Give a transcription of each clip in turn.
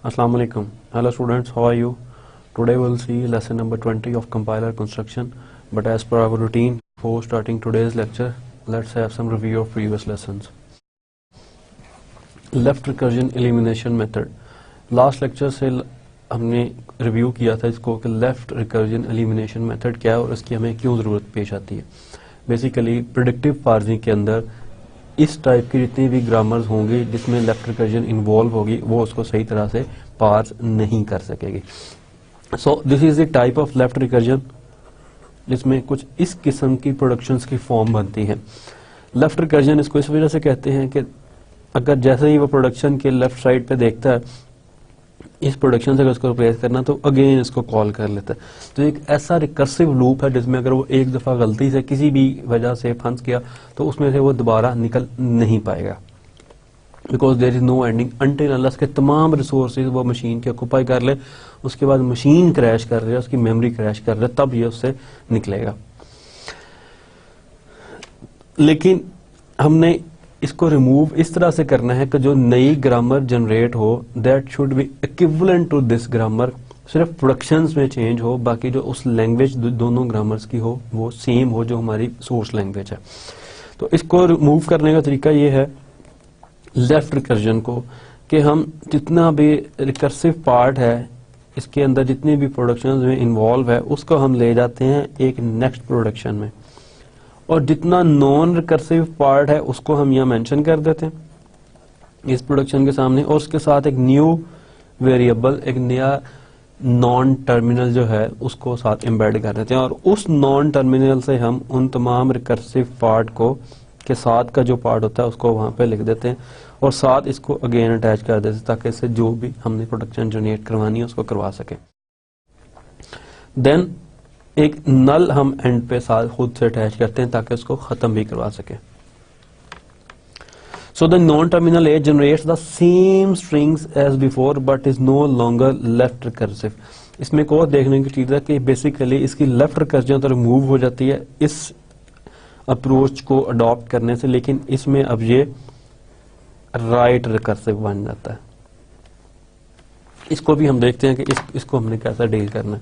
Assalamu alaikum. Hello students, how are you? Today we'll see lesson number 20 of compiler construction. But as per our routine, before starting today's lecture, let's have some review of previous lessons. Left recursion elimination method. Last lecture से हमने review किया था इसको कि left recursion elimination method क्या है और इसकी हमें क्यों ज़रूरत पेश आती है. बेसिकली प्रेडिक्टिव पार्सिंग के अंदर इस टाइप की जितनी भी ग्रामर्स होंगी जिसमें लेफ्ट रिकर्जन इन्वॉल्व होगी वो उसको सही तरह से पार्स नहीं कर सकेगी. सो this is the type of left recursion जिसमें कुछ इस किस्म की प्रोडक्शंस की फॉर्म बनती है. लेफ्ट रिकर्जन इसको इस वजह से कहते हैं कि अगर जैसे ही वो प्रोडक्शन के लेफ्ट साइड पे देखता है इस प्रोडक्शन से अगर उसको रिप्लेस करना तो अगेन इसको कॉल कर लेता है. तो एक ऐसा रिकर्सिव लूप है जिसमें अगर वो एक दफा गलती से किसी भी वजह से फंस गया तो उसमें से वो दोबारा निकल नहीं पाएगा, because there is no ending until unless के तमाम रिसोर्सेज वो मशीन के ऑक्यूपाई कर ले, उसके बाद मशीन क्रैश कर रही है, उसकी मेमोरी क्रैश कर रही है, तब ये उससे निकलेगा. लेकिन हमने इसको रिमूव इस तरह से करना है कि जो नई ग्रामर जनरेट हो that should be equivalent to this grammar. सिर्फ प्रोडक्शंस में चेंज हो, बाकी जो उस लैंग्वेज दोनों ग्रामर्स की हो वो सेम हो जो हमारी सोर्स लैंग्वेज है. तो इसको रिमूव करने का तरीका ये है लेफ्ट रिकर्जन को कि हम जितना भी रिकर्सिव पार्ट है इसके अंदर जितने भी प्रोडक्शंस में इन्वॉल्व है उसको हम ले जाते हैं एक नेक्स्ट प्रोडक्शन में, और जितना नॉन रिकर्सिव पार्ट है उसको हम यहाँ मेंशन कर देते हैं इस प्रोडक्शन के सामने, और उसके साथ एक न्यू वेरिएबल, एक नया नॉन टर्मिनल जो है उसको साथ एम्बेड कर देते हैं, और उस नॉन टर्मिनल से हम उन तमाम रिकर्सिव पार्ट को के साथ का जो पार्ट होता है उसको वहां पे लिख देते हैं और साथ इसको अगेन अटैच कर देते हैं ताकि इससे जो भी हमने प्रोडक्शन जनरेट करवानी है उसको करवा सके. देन एक नल हम एंड पे साथ खुद से अटैच करते हैं ताकि उसको खत्म भी करवा सके. So the non terminal A generates the same strings as before but is no longer left recursive. इसमें एक और देखने की चीज है कि बेसिकली इसकी लेफ्ट रिकर्जन तो रिमूव हो जाती है इस अप्रोच को अडॉप्ट करने से, लेकिन इसमें अब ये राइट रिकर्सिव बन जाता है. इसको भी हम देखते हैं कि इसको हमने कैसा डील करना है.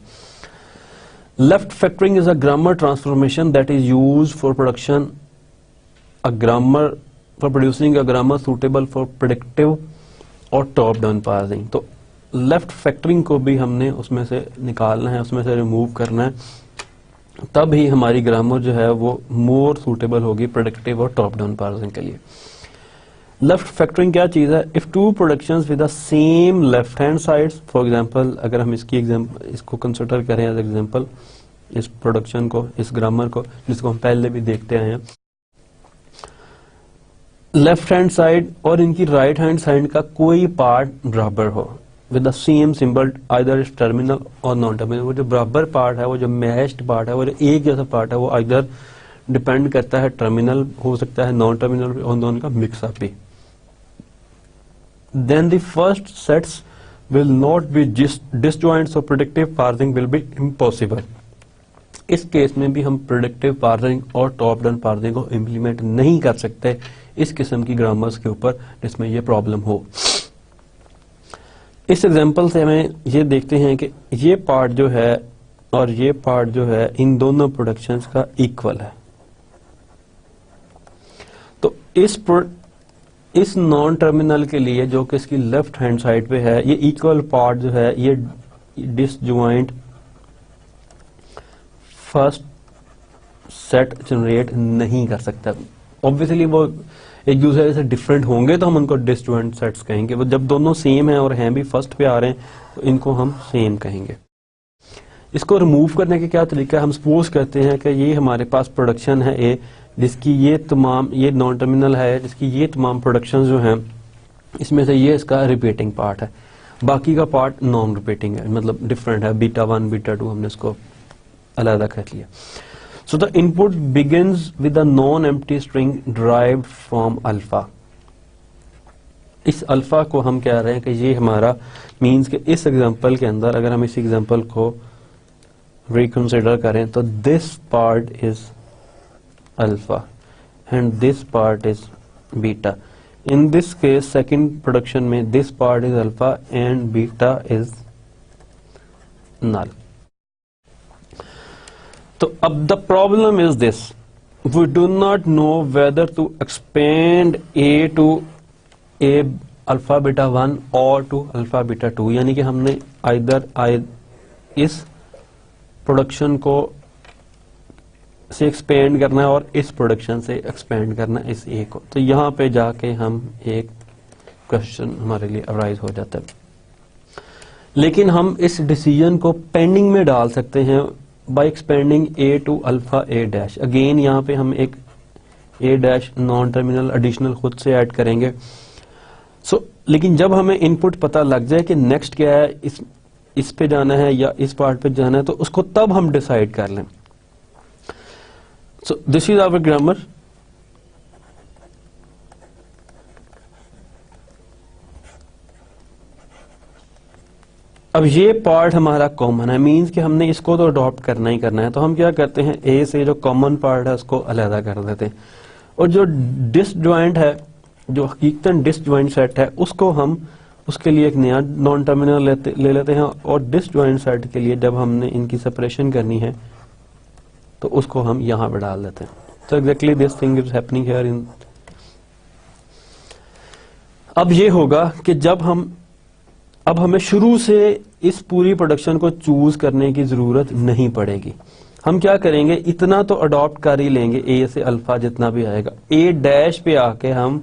Left factoring is a grammar transformation that is used for producing a grammar suitable for predictive और top down parsing. तो left factoring को भी हमने उसमें से निकालना है, उसमें से रिमूव करना है, तब ही हमारी ग्रामर जो है वो मोर सूटेबल होगी प्रेडिक्टिव और टॉप डाउन पार्सिंग के लिए. लेफ्ट फैक्टरिंग क्या चीज है? If two productions with the same left hand sides, for example अगर हम इसको कंसिडर करें एज एग्जांपल इस प्रोडक्शन को, इस ग्रामर को जिसको हम पहले भी देखते आए हैं, लेफ्ट हैंड साइड और इनकी राइट हैंड साइड का कोई पार्ट बराबर हो with the same symbol either is terminal और नॉन टर्मिनल. वो जो बराबर पार्ट है, वो जो मैच्ड पार्ट है, वो जो एक जैसा पार्ट है, वो आइदर डिपेंड करता है टर्मिनल हो सकता है, नॉन टर्मिनल और दोनों का मिक्सअप भी. Then the first sets will not be disjoint, so predictive parsing will be impossible. इस केस में भी हम प्रेडिक्टिव पार्सिंग और टॉप डाउन पार्सिंग को इम्प्लीमेंट नहीं कर सकते इस किस्म की ग्रामर्स के ऊपर जिसमें ये प्रॉब्लम हो. इस एग्जांपल से हमें ये देखते हैं कि ये पार्ट जो है और ये पार्ट जो है इन दोनों प्रोडक्शंस का इक्वल है. तो इस नॉन टर्मिनल के लिए जो कि इसकी लेफ्ट हैंड साइड पे है, ये इक्वल पार्ट जो है ये डिसजॉइंट फर्स्ट सेट जनरेट नहीं कर सकता. ऑब्वियसली वो एक दूसरे से डिफरेंट होंगे तो हम उनको डिसजॉइंट सेट्स कहेंगे. वो जब दोनों सेम हैं और हैं भी फर्स्ट पे आ रहे हैं तो इनको हम सेम कहेंगे. इसको रिमूव करने के क्या तरीका है? हम सपोज करते हैं कि ये हमारे पास प्रोडक्शन है ए जिसकी ये नॉन टर्मिनल है जिसकी ये तमाम प्रोडक्शन जो हैं इसमें से ये इसका रिपीटिंग पार्ट है, बाकी का पार्ट नॉन रिपीटिंग है, मतलब डिफरेंट है, बीटा 1 बीटा 2 हमने इसको अलग कर लिया. So the input begins with a non empty string derived from alpha. इस अल्फा को हम कह रहे हैं कि ये हमारा मीन्स कि इस एग्जांपल के अंदर अगर हम इस एग्जांपल को रिकंसिडर करें तो this part is alpha and this part is beta, In this case, second production में this part is alpha and beta is null. So the problem is this: we do not know whether to expand A to A alpha beta 1 or to alpha beta 2. यानी कि हमने इस production को से expand करना है और इस प्रोडक्शन से एक्सपेंड करना है इस ए को. तो यहाँ पे जाके हम एक क्वेश्चन हमारे लिए अराइज हो जाता है. लेकिन हम इस डिसीजन को पेंडिंग में डाल सकते हैं by expanding A to alpha A dash. Again यहाँ पे हम एक A dash non terminal additional खुद से ऐड करेंगे. लेकिन जब हमें इनपुट पता लग जाए कि नेक्स्ट क्या है, इस पे जाना है या इस पार्ट पे जाना है, तो उसको तब हम डिसाइड कर लें. So this is our grammar. अब ये पार्ट हमारा कॉमन है, मींस कि हमने इसको तो अडॉप्ट करना ही करना है. तो हम क्या करते हैं, ए से जो कॉमन पार्ट है उसको अलहदा कर देते हैं, और जो डिसजॉइंट है, जो हकीकतन डिसजॉइंट सेट है, उसको हम उसके लिए एक नया नॉन टर्मिनल ले लेते हैं. और डिसजॉइंट सेट के लिए जब हमने इनकी सेपरेशन करनी है तो उसको हम यहां पे डाल देते हैं. So exactly this thing is happening here in. अब ये होगा कि अब हमें शुरू से इस पूरी प्रोडक्शन को चूज करने की जरूरत नहीं पड़ेगी. हम क्या करेंगे, इतना तो अडॉप्ट कर ही लेंगे ए से अल्फा जितना भी आएगा. ए डैश पे आके हम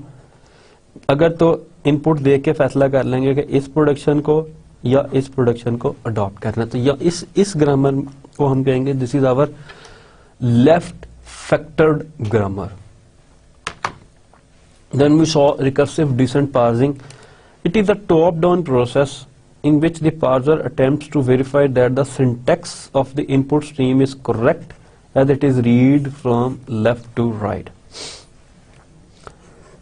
अगर तो इनपुट देख के फैसला कर लेंगे कि इस प्रोडक्शन को या इस प्रोडक्शन को अडॉप्ट करना. तो या इस ग्रामर को हम कहेंगे this is our left factored grammar. Then we saw recursive descent parsing. It is a top-down process in which the parser attempts to verify that the syntax of the input stream is correct as it is read from left to right.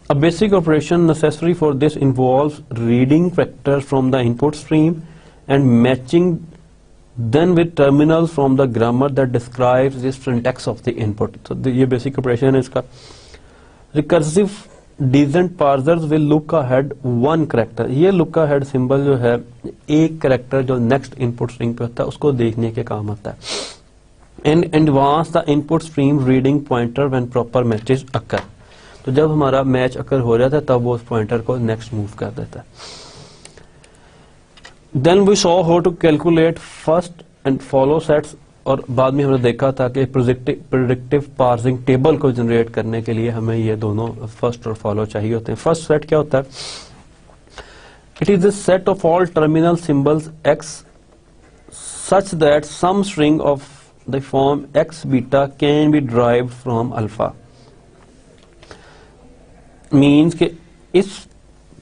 A basic operation necessary for this involves reading factors from the input stream and matching then with terminals from the grammar that describes the syntax of the input. So ये basic operation है इसका. Recursive descent parsers will look ahead one character. ये look ahead symbol जो है, एक character जो next input string पे होता है उसको देखने के काम आता है. And advance the input stream reading pointer when proper matches occur. तो जब हमारा मैच अकर हो जाता है तब वो उस पॉइंटर को नेक्स्ट मूव कर देता है. Then we saw how to calculate first and follow sets. और बाद में हमने देखा था कि प्रेडिक्टिव पार्सिंग टेबल को जनरेट करने के लिए हमें ये दोनों फर्स्ट और फॉलो चाहिए होते हैं. फर्स्ट सेट क्या होता है, it is the set of all terminal symbols x such that some string of the form x beta can be derived from alpha. Means कि इस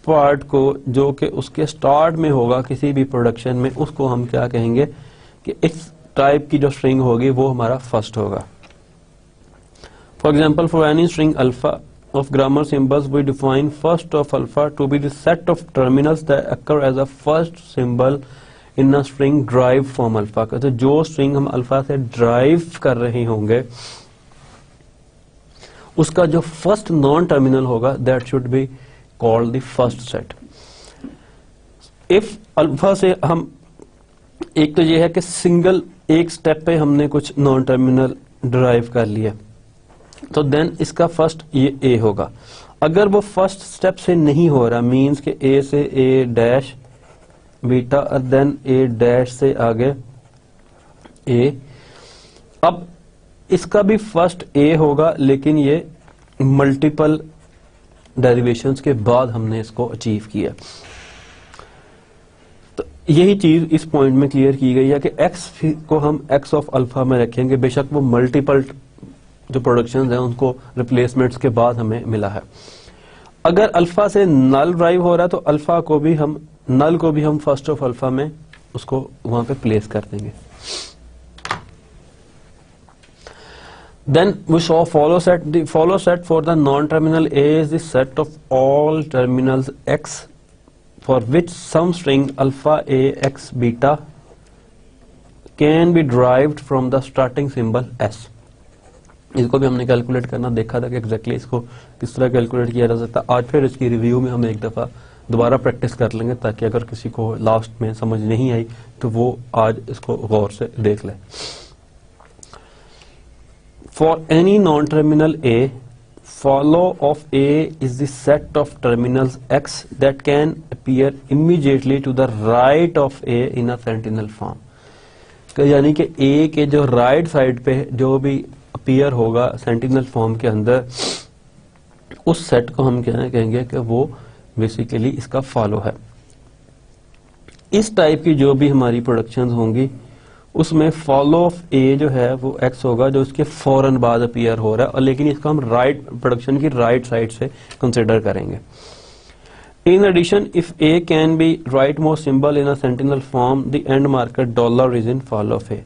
पार्ट को जो कि उसके स्टार्ट में होगा किसी भी प्रोडक्शन में, उसको हम क्या कहेंगे कि इस टाइप की जो स्ट्रिंग होगी वो हमारा फर्स्ट होगा. For example, for any string alpha of grammar symbols we define first of alpha to be the set of terminals that occur as a first symbol in a string derived from alpha. तो जो string हम alpha से drive कर रहे होंगे उसका जो first non terminal होगा that should be called the first set. If alpha से हम एक तो ये है कि सिंगल एक स्टेप पे हमने कुछ नॉन टर्मिनल ड्राइव कर लिया तो देन इसका फर्स्ट ये ए होगा. अगर वो फर्स्ट स्टेप से नहीं हो रहा मींस के ए से ए डैश बीटा और देन ए डैश से आगे ए, अब इसका भी फर्स्ट ए होगा लेकिन ये मल्टीपल डेरिवेशंस के बाद हमने इसको अचीव किया. तो यही चीज इस पॉइंट में क्लियर की गई है कि एक्स को हम एक्स ऑफ अल्फा में रखेंगे, बेशक वो मल्टीपल जो प्रोडक्शंस हैं उनको रिप्लेसमेंट्स के बाद हमें मिला है. अगर अल्फा से नल ड्राइव हो रहा है तो अल्फा को भी हम नल को भी हम फर्स्ट ऑफ अल्फा में उसको वहां पे प्लेस कर देंगे. Then we saw follow set. The follow set for the non-terminal A is the set of all terminals x for which some string alpha a x beta can be derived from the starting symbol s. इसको भी हमने calculate करना देखा था कि exactly इसको किस तरह कैलकुलेट किया जा सकता है। आज फिर इसकी रिव्यू में हम एक दफ़ा दोबारा प्रैक्टिस कर लेंगे, ताकि अगर किसी को लास्ट में समझ नहीं आई तो वो आज इसको गौर से देख ले। For any non terminal A, follow of A is the set of terminals X that can appear immediately to the right of A in a sentinel form। यानी कि A के जो राइट साइड पे जो भी अपीयर होगा sentinel form के अंदर, उस सेट को हम कहेंगे कि वो बेसिकली इसका फॉलो है। इस टाइप की जो भी हमारी प्रोडक्शंस होंगी उसमें फॉलो ऑफ ए जो है वो एक्स होगा, जो इसके फौरन बाद अपीयर हो रहा है, और लेकिन इसका हम राइट प्रोडक्शन की राइट साइड से कंसिडर करेंगे। In addition, if A can be right most symbol in a sentinel form, the end marker dollar is in follow of A.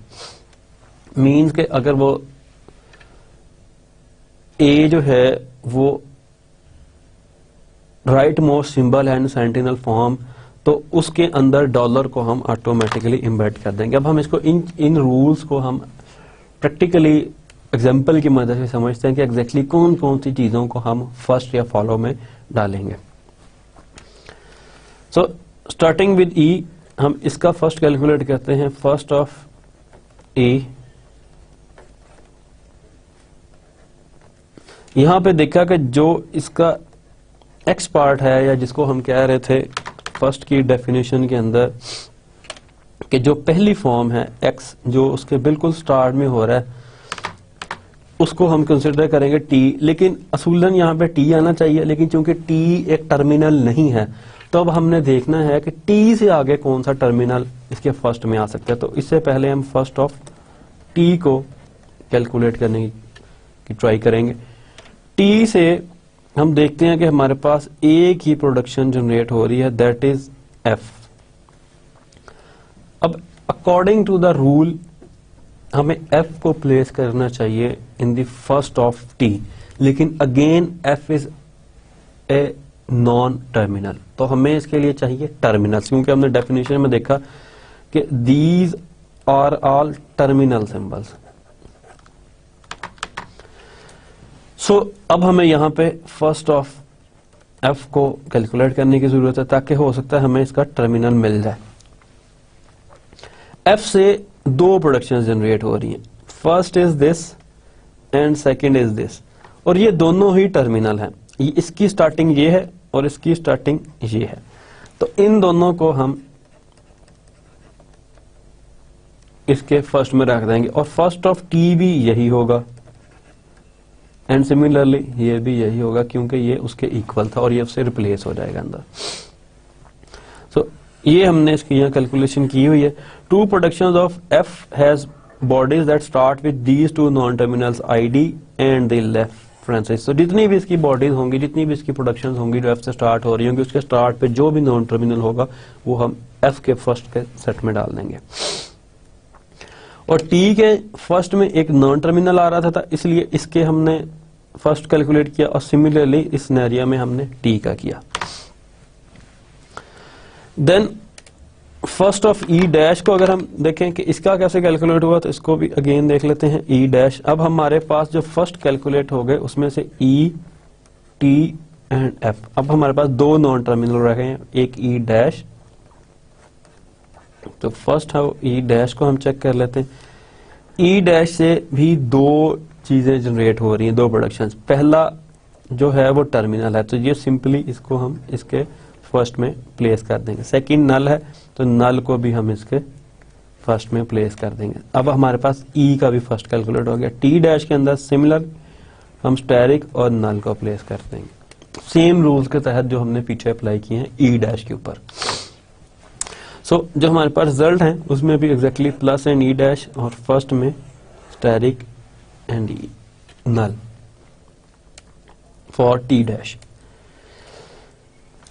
Means के अगर वो ए जो है वो राइट मोस्ट सिंबल है इन सेंटिनल फॉर्म, तो उसके अंदर डॉलर को हम ऑटोमेटिकली इम्बेड कर देंगे। अब हम इसको इन रूल्स को हम प्रैक्टिकली एग्जांपल की मदद से समझते हैं कि एग्जैक्टली कौन कौन सी चीजों को हम फर्स्ट या फॉलो में डालेंगे। सो स्टार्टिंग विद ई, हम इसका फर्स्ट कैलकुलेट करते हैं। फर्स्ट ऑफ ए, यहां पे देखा कि जो इसका एक्स पार्ट है, या जिसको हम कह रहे थे फर्स्ट की डेफिनेशन के अंदर कि जो पहली फॉर्म है एक्स, जो उसके बिल्कुल स्टार्ट में हो रहा है, उसको हम कंसिडर करेंगे टी। लेकिन असूलन यहाँ पे टी आना चाहिए, लेकिन चूंकि टी एक टर्मिनल नहीं है, तो अब हमने देखना है कि टी से आगे कौन सा टर्मिनल इसके फर्स्ट में आ सकता है। तो इससे पहले हम फर्स्ट ऑफ टी को कैलकुलेट करने की ट्राई करेंगे। टी से हम देखते हैं कि हमारे पास एक ही प्रोडक्शन जनरेट हो रही है, दैट इज एफ। अब अकॉर्डिंग टू द रूल हमें एफ को प्लेस करना चाहिए in the first of t, लेकिन again f is a non terminal, तो हमें इसके लिए चाहिए टर्मिनल्स, क्योंकि हमने डेफिनेशन में देखा कि these are all terminal symbols. So अब हमें यहां पे फर्स्ट ऑफ एफ को कैलकुलेट करने की जरूरत है, ताकि हो सकता है हमें इसका टर्मिनल मिल जाए। एफ से दो प्रोडक्शन जनरेट हो रही हैं, first is this and second is this, और ये दोनों ही टर्मिनल हैं। इसकी स्टार्टिंग ये है और इसकी स्टार्टिंग ये है, तो इन दोनों को हम इसके फर्स्ट में रख देंगे, और फर्स्ट ऑफ टी भी यही होगा, एंड सिमिलरली ये भी यही होगा, क्योंकि ये उसके इक्वल था और ये उससे रिप्लेस हो जाएगा अंदर। सो ये हमने इसकी यहाँ कैलकुलेशन की हुई है। Two productions of f has bodies that start with these two non terminals ID and the left parentheses. तो जितनी भी इसकी बॉडीज होंगी, जितनी भी इसकी प्रोडक्शंस होंगी जो एफ से स्टार्ट हो रही होंगी, उसके स्टार्ट पे जो भी नॉन टर्मिनल होगा वो हम एफ के फर्स्ट के सेट में डाल देंगे। और टी के फर्स्ट में एक नॉन टर्मिनल आ रहा था, इसलिए इसके हमने फर्स्ट कैलकुलेट किया, और सिमिलरली इस सिनेरियो में हमने टी का किया। Then first of E dash को अगर हम देखें कि इसका कैसे कैलकुलेट हुआ, तो इसको भी अगेन देख लेते हैं। ई डैश, अब हमारे पास जो फर्स्ट कैलकुलेट हो गए उसमें से ई, टी एंड एफ, अब हमारे पास दो नॉन टर्मिनल रह गए हैं, एक ई डैश। तो फर्स्ट है ई डैश को हम चेक कर लेते हैं। ई डैश से भी दो चीजें जनरेट हो रही हैं, दो प्रोडक्शंस। पहला जो है वो टर्मिनल है, तो ये सिंपली इसको हम इसके फर्स्ट में प्लेस कर देंगे। सेकंड नल है, तो नल को भी हम इसके फर्स्ट में प्लेस कर देंगे। अब हमारे पास ई का भी फर्स्ट कैलकुलेट हो गया। टी डैश के अंदर सिमिलर हम स्टैरिक और नल को प्लेस कर देंगे, सेम रूल्स के तहत जो हमने पीछे अप्लाई किए हैं ई डैश के ऊपर। सो जो हमारे पास रिजल्ट है उसमें भी exactly plus and E dash, और फर्स्ट में asterisk and null for T dash.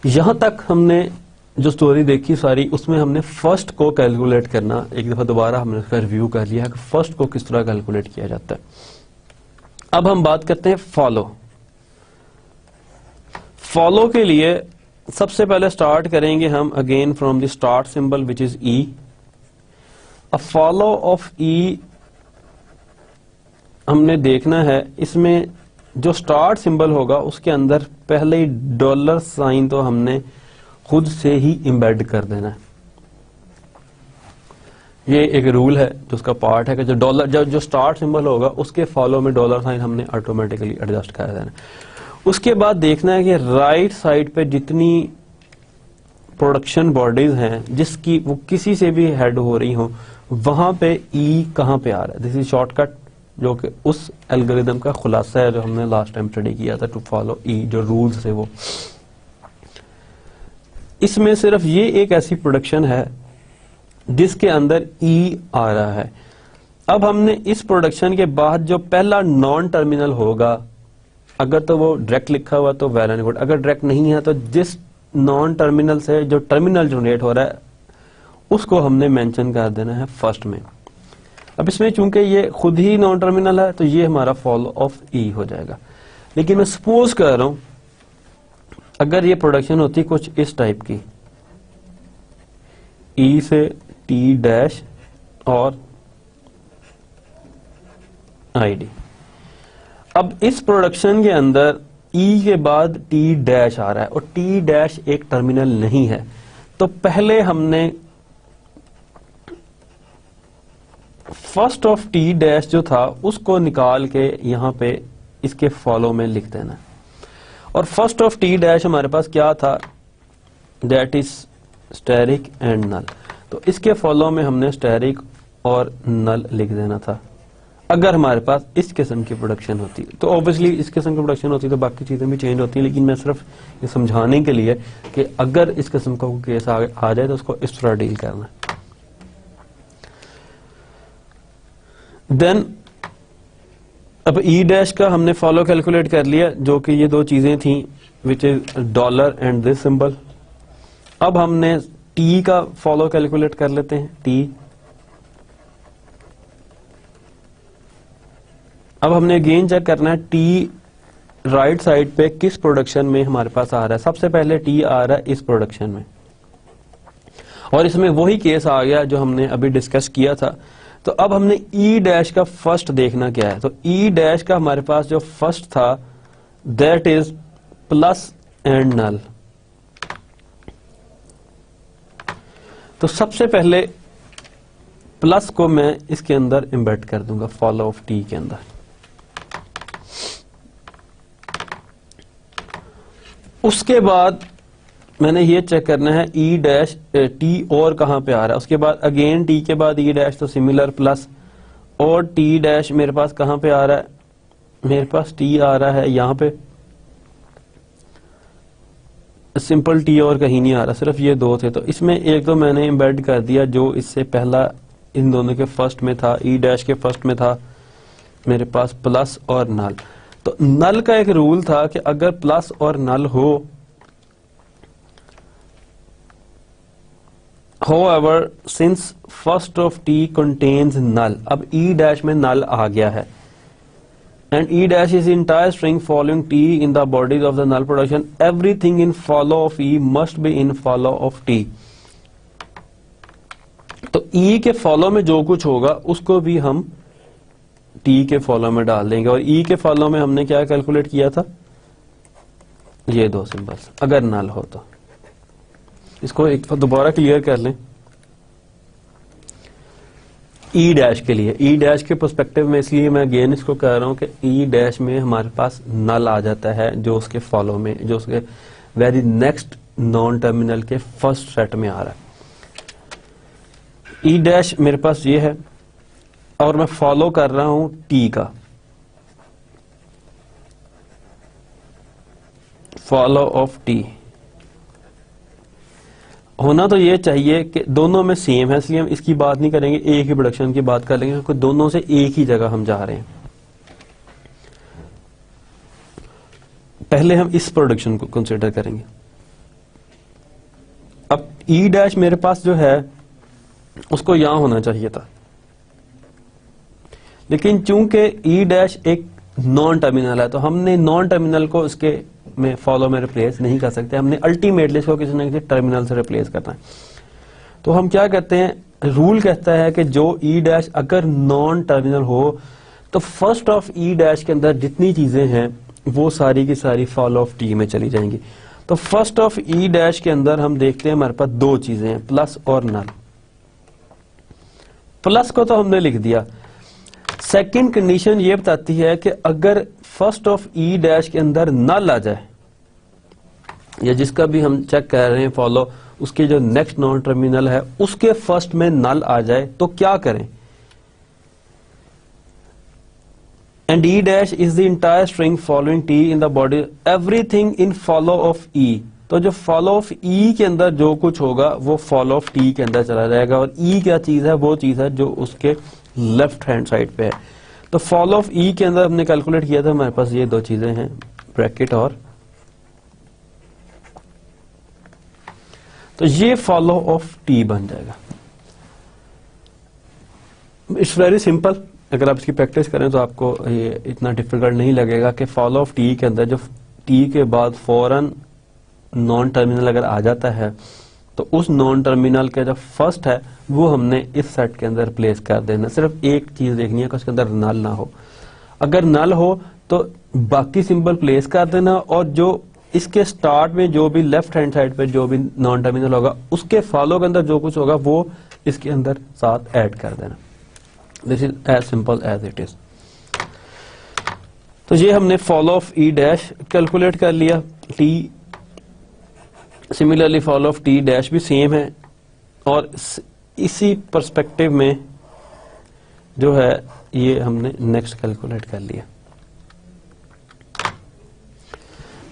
यहां तक हमने जो स्टोरी देखी सारी, उसमें हमने फर्स्ट को कैलकुलेट करना एक दफा दोबारा हमने उसका रिव्यू कर लिया कि फर्स्ट को किस तरह कैलकुलेट किया जाता है। अब हम बात करते हैं फॉलो। फॉलो के लिए सबसे पहले स्टार्ट करेंगे हम again from the start symbol which is e. Uh follow of e हमने देखना है इसमें जो स्टार्ट सिंबल होगा उसके अंदर पहले ही डॉलर साइन तो हमने खुद से ही एम्बेड कर देना है। ये एक रूल है जो उसका पार्ट है कि जो डॉलर जो स्टार्ट सिंबल होगा उसके फॉलो में डॉलर साइन हमने ऑटोमेटिकली एडजस्ट कर देना है। उसके बाद देखना है कि राइट साइड पे जितनी प्रोडक्शन बॉडीज हैं जिसकी वो किसी से भी हेड हो रही हो वहां पे ई कहां पे आ रहा है। दिस इज शॉर्टकट जो कि उस एल्गोरिदम का खुलासा है जो हमने लास्ट टाइम स्टडी किया था टू फॉलो ई, जो रूल्स है वो। इसमें सिर्फ ये एक ऐसी प्रोडक्शन है जिसके अंदर ई आ रहा है। अब हमने इस प्रोडक्शन के बाद जो पहला नॉन टर्मिनल होगा, अगर तो वो डायरेक्ट लिखा हुआ तो वेल एंड गुड, अगर डायरेक्ट नहीं है तो जिस नॉन टर्मिनल से जो टर्मिनल जनरेट हो रहा है उसको हमने मेंशन कर देना है फर्स्ट में। अब इसमें चूंकि ये खुद ही नॉन टर्मिनल है तो ये हमारा फॉलो ऑफ ई हो जाएगा। लेकिन मैं सपोज कर रहा हूं अगर ये प्रोडक्शन होती कुछ इस टाइप की, ई से टी डैश और आईडी। अब इस प्रोडक्शन के अंदर ई के बाद टी डैश आ रहा है और टी डैश एक टर्मिनल नहीं है, तो पहले हमने फर्स्ट ऑफ टी डैश जो था उसको निकाल के यहां पे इसके फॉलो में लिख देना। और फर्स्ट ऑफ टी डैश हमारे पास क्या था, that is asterisk and null, तो इसके फॉलो में हमने स्टेरिक और नल लिख देना था। अगर हमारे पास इस किस्म की प्रोडक्शन होती तो ऑब्वियसली इस किस्म की प्रोडक्शन होती तो बाकी चीजें भी चेंज होती, लेकिन मैं सिर्फ ये समझाने के लिए कि अगर इस किस्म का कोई केस आ जाए तो उसको इस तरह डील करना है। देन अब ई डैश का हमने फॉलो कैलकुलेट कर लिया, जो कि ये दो चीजें थी which is dollar and this symbol. अब हमने टी का फॉलो कैलकुलेट कर लेते हैं, टी। अब हमने अगेन चेक करना है टी राइट साइड पे किस प्रोडक्शन में हमारे पास आ रहा है। सबसे पहले टी आ रहा है इस प्रोडक्शन में, और इसमें वही केस आ गया जो हमने अभी डिस्कस किया था। तो अब हमने ई डैश का फर्स्ट देखना क्या है, तो ई डैश का हमारे पास जो फर्स्ट था that is plus and null. तो सबसे पहले प्लस को मैं इसके अंदर एम्बेड कर दूंगा फॉलो ऑफ टी के अंदर। उसके बाद मैंने ये चेक करना है ई डैश टी और कहां पे आ रहा है। उसके बाद अगेन टी के बाद ई डैश, तो सिमिलर प्लस, और टी डैश मेरे पास कहां पे आ रहा है, मेरे पास टी आ रहा है यहां पे। सिंपल टी और कहीं नहीं आ रहा, सिर्फ ये दो थे, तो इसमें एक तो मैंने एम्बेड कर दिया जो इससे पहला इन दोनों के फर्स्ट में था, ई डैश के फर्स्ट में था मेरे पास प्लस और नल। तो नल का एक रूल था कि अगर प्लस और नल हो, however since first of t contains null, अब e dash में null आ गया है, and e dash is entire string following t in the bodies of the null production, everything in follow of e must be in follow of t। तो e के follow में जो कुछ होगा उसको भी हम t के फॉलो में डाल देंगे। और e के फॉलो में हमने क्या कैलकुलेट किया था, ये दो सिंबल्स अगर नल हो तो। इसको एक दोबारा क्लियर कर लें। ई डैश के लिए, ई डैश के पर्सपेक्टिव में इसलिए मैं अगेन इसको कह रहा हूं कि ई डैश में हमारे पास नल आ जाता है जो उसके फॉलो में, जो उसके वेरी नेक्स्ट नॉन टर्मिनल के फर्स्ट सेट में आ रहा है। ई डैश मेरे पास ये है और मैं फॉलो कर रहा हूं टी का, फॉलो ऑफ टी। होना तो ये चाहिए कि दोनों में सेम है, इसलिए हम इसकी बात नहीं करेंगे, एक ही प्रोडक्शन की बात कर लेंगे क्योंकि दोनों से एक ही जगह हम जा रहे हैं। पहले हम इस प्रोडक्शन को कंसीडर करेंगे। अब ई डैश मेरे पास जो है उसको यहां होना चाहिए था, लेकिन चूंकि ई डैश एक नॉन टर्मिनल है तो हमने नॉन टर्मिनल को इसके में फॉलो में रिप्लेस नहीं कर सकते, हमने अल्टीमेटली इसको किसी न किसी टर्मिनल से रिप्लेस करना है। तो हम क्या कहते हैं, रूल कहता है कि जो ई डैश अगर नॉन टर्मिनल हो तो फर्स्ट ऑफ ई डैश के अंदर जितनी चीजें हैं वो सारी की सारी फॉल ऑफ टी में चली जाएंगी। तो फर्स्ट ऑफ ई डैश के अंदर हम देखते हैं हमारे पास दो चीजें हैं, प्लस और नल। प्लस को तो हमने लिख दिया। सेकंड कंडीशन ये बताती है कि अगर फर्स्ट ऑफ ई डैश के अंदर नल आ जाए, या जिसका भी हम चेक कर रहे हैं फॉलो, उसके जो नेक्स्ट नॉन टर्मिनल है उसके फर्स्ट में नल आ जाए तो क्या करें। And E dash is the entire string following t in the body, everything in follow of e. तो जो फॉलो ऑफ ई के अंदर जो कुछ होगा वो फॉलो ऑफ टी के अंदर चला जाएगा, और ई क्या चीज है, वो चीज है जो उसके लेफ्ट हैंड साइड पे है। तो फॉलो ऑफ ई के अंदर हमने कैलकुलेट किया था, हमारे पास ये दो चीजें हैं, ब्रैकेट और, तो ये फॉलो ऑफ टी बन जाएगा। इट्स वेरी सिंपल, अगर आप इसकी प्रैक्टिस करें तो आपको ये इतना डिफिकल्ट नहीं लगेगा कि फॉलो ऑफ टी के अंदर जो टी के बाद फौरन नॉन टर्मिनल अगर आ जाता है तो उस नॉन टर्मिनल का जो फर्स्ट है वो हमने इस सेट के अंदर प्लेस कर देना। सिर्फ एक चीज देखनी है कि उसके अंदर नल ना हो। अगर नल हो तो बाकी सिंबल प्लेस कर देना, और जो इसके स्टार्ट में जो भी लेफ्ट हैंड साइड पे जो भी नॉन टर्मिनल होगा उसके फॉलो के अंदर जो कुछ होगा वो इसके अंदर साथ ऐड कर देना। This is as simple as it is. तो ये हमने follow of E dash calculate कर लिया। T similarly follow of T dash भी सेम है, और इसी पर्सपेक्टिव में जो है ये हमने नेक्स्ट कैलकुलेट कर लिया।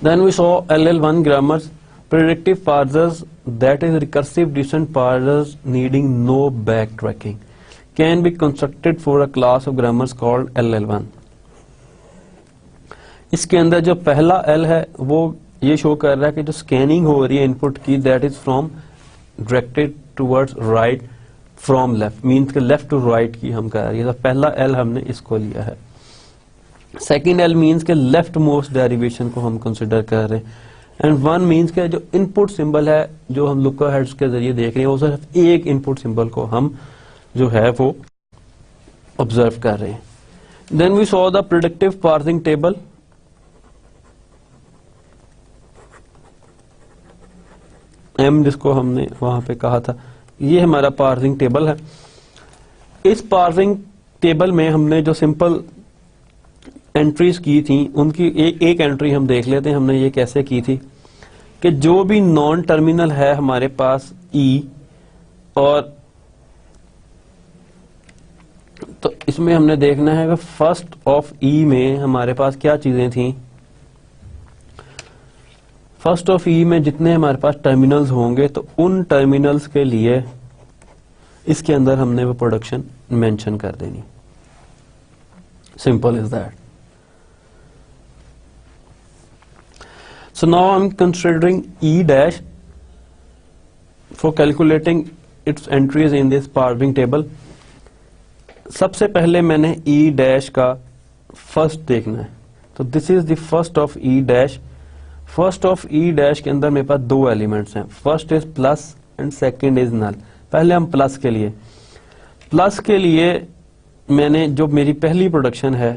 Then we saw LL1 grammars, predictive parsers, that is recursive descent parsers needing no backtracking, can be constructed for a class of grammars called LL1. इसके अंदर जो पहला L है वो ये शो कर रहा है कि जो स्कैनिंग हो रही है इनपुट की, that is from directed towards right from left, means के लेफ्ट टू राइट की हम कर रही है। तो पहला L हमने इसको लिया है। सेकेंड एल मीन्स के लेफ्ट मोस्ट डेरिवेशन को हम कंसिडर कर रहे हैं, एंड वन मीन्स के जो इनपुट सिंबल है जो हम लुकअप हेड्स के जरिए देख रहे हैं, वो सिर्फ एक इनपुट सिंबल को हम जो है वो ऑब्जर्व कर रहे हैं। Then we saw the predictive parsing table. M जिसको हमने वहां पे कहा था, ये हमारा पार्सिंग टेबल है। इस पार्सिंग टेबल में हमने जो सिंपल एंट्रीज की थी उनकी एक एंट्री हम देख लेते हैं। हमने ये कैसे की थी कि जो भी नॉन टर्मिनल है हमारे पास ई, और तो इसमें हमने देखना है कि फर्स्ट ऑफ ई में हमारे पास क्या चीजें थी। फर्स्ट ऑफ ई में जितने हमारे पास टर्मिनल्स होंगे तो उन टर्मिनल्स के लिए इसके अंदर हमने वो प्रोडक्शन मेंशन कर देनी। Simple is that. So now I'm considering E dash for calculating its entries in this parsing table. सबसे पहले मैंने E dash का फर्स्ट देखना है, तो this is the first of E dash। First of E dash के अंदर मेरे पास दो एलिमेंट्स हैं, first is plus and second is null. पहले हम प्लस के लिए मैंने जो मेरी पहली प्रोडक्शन है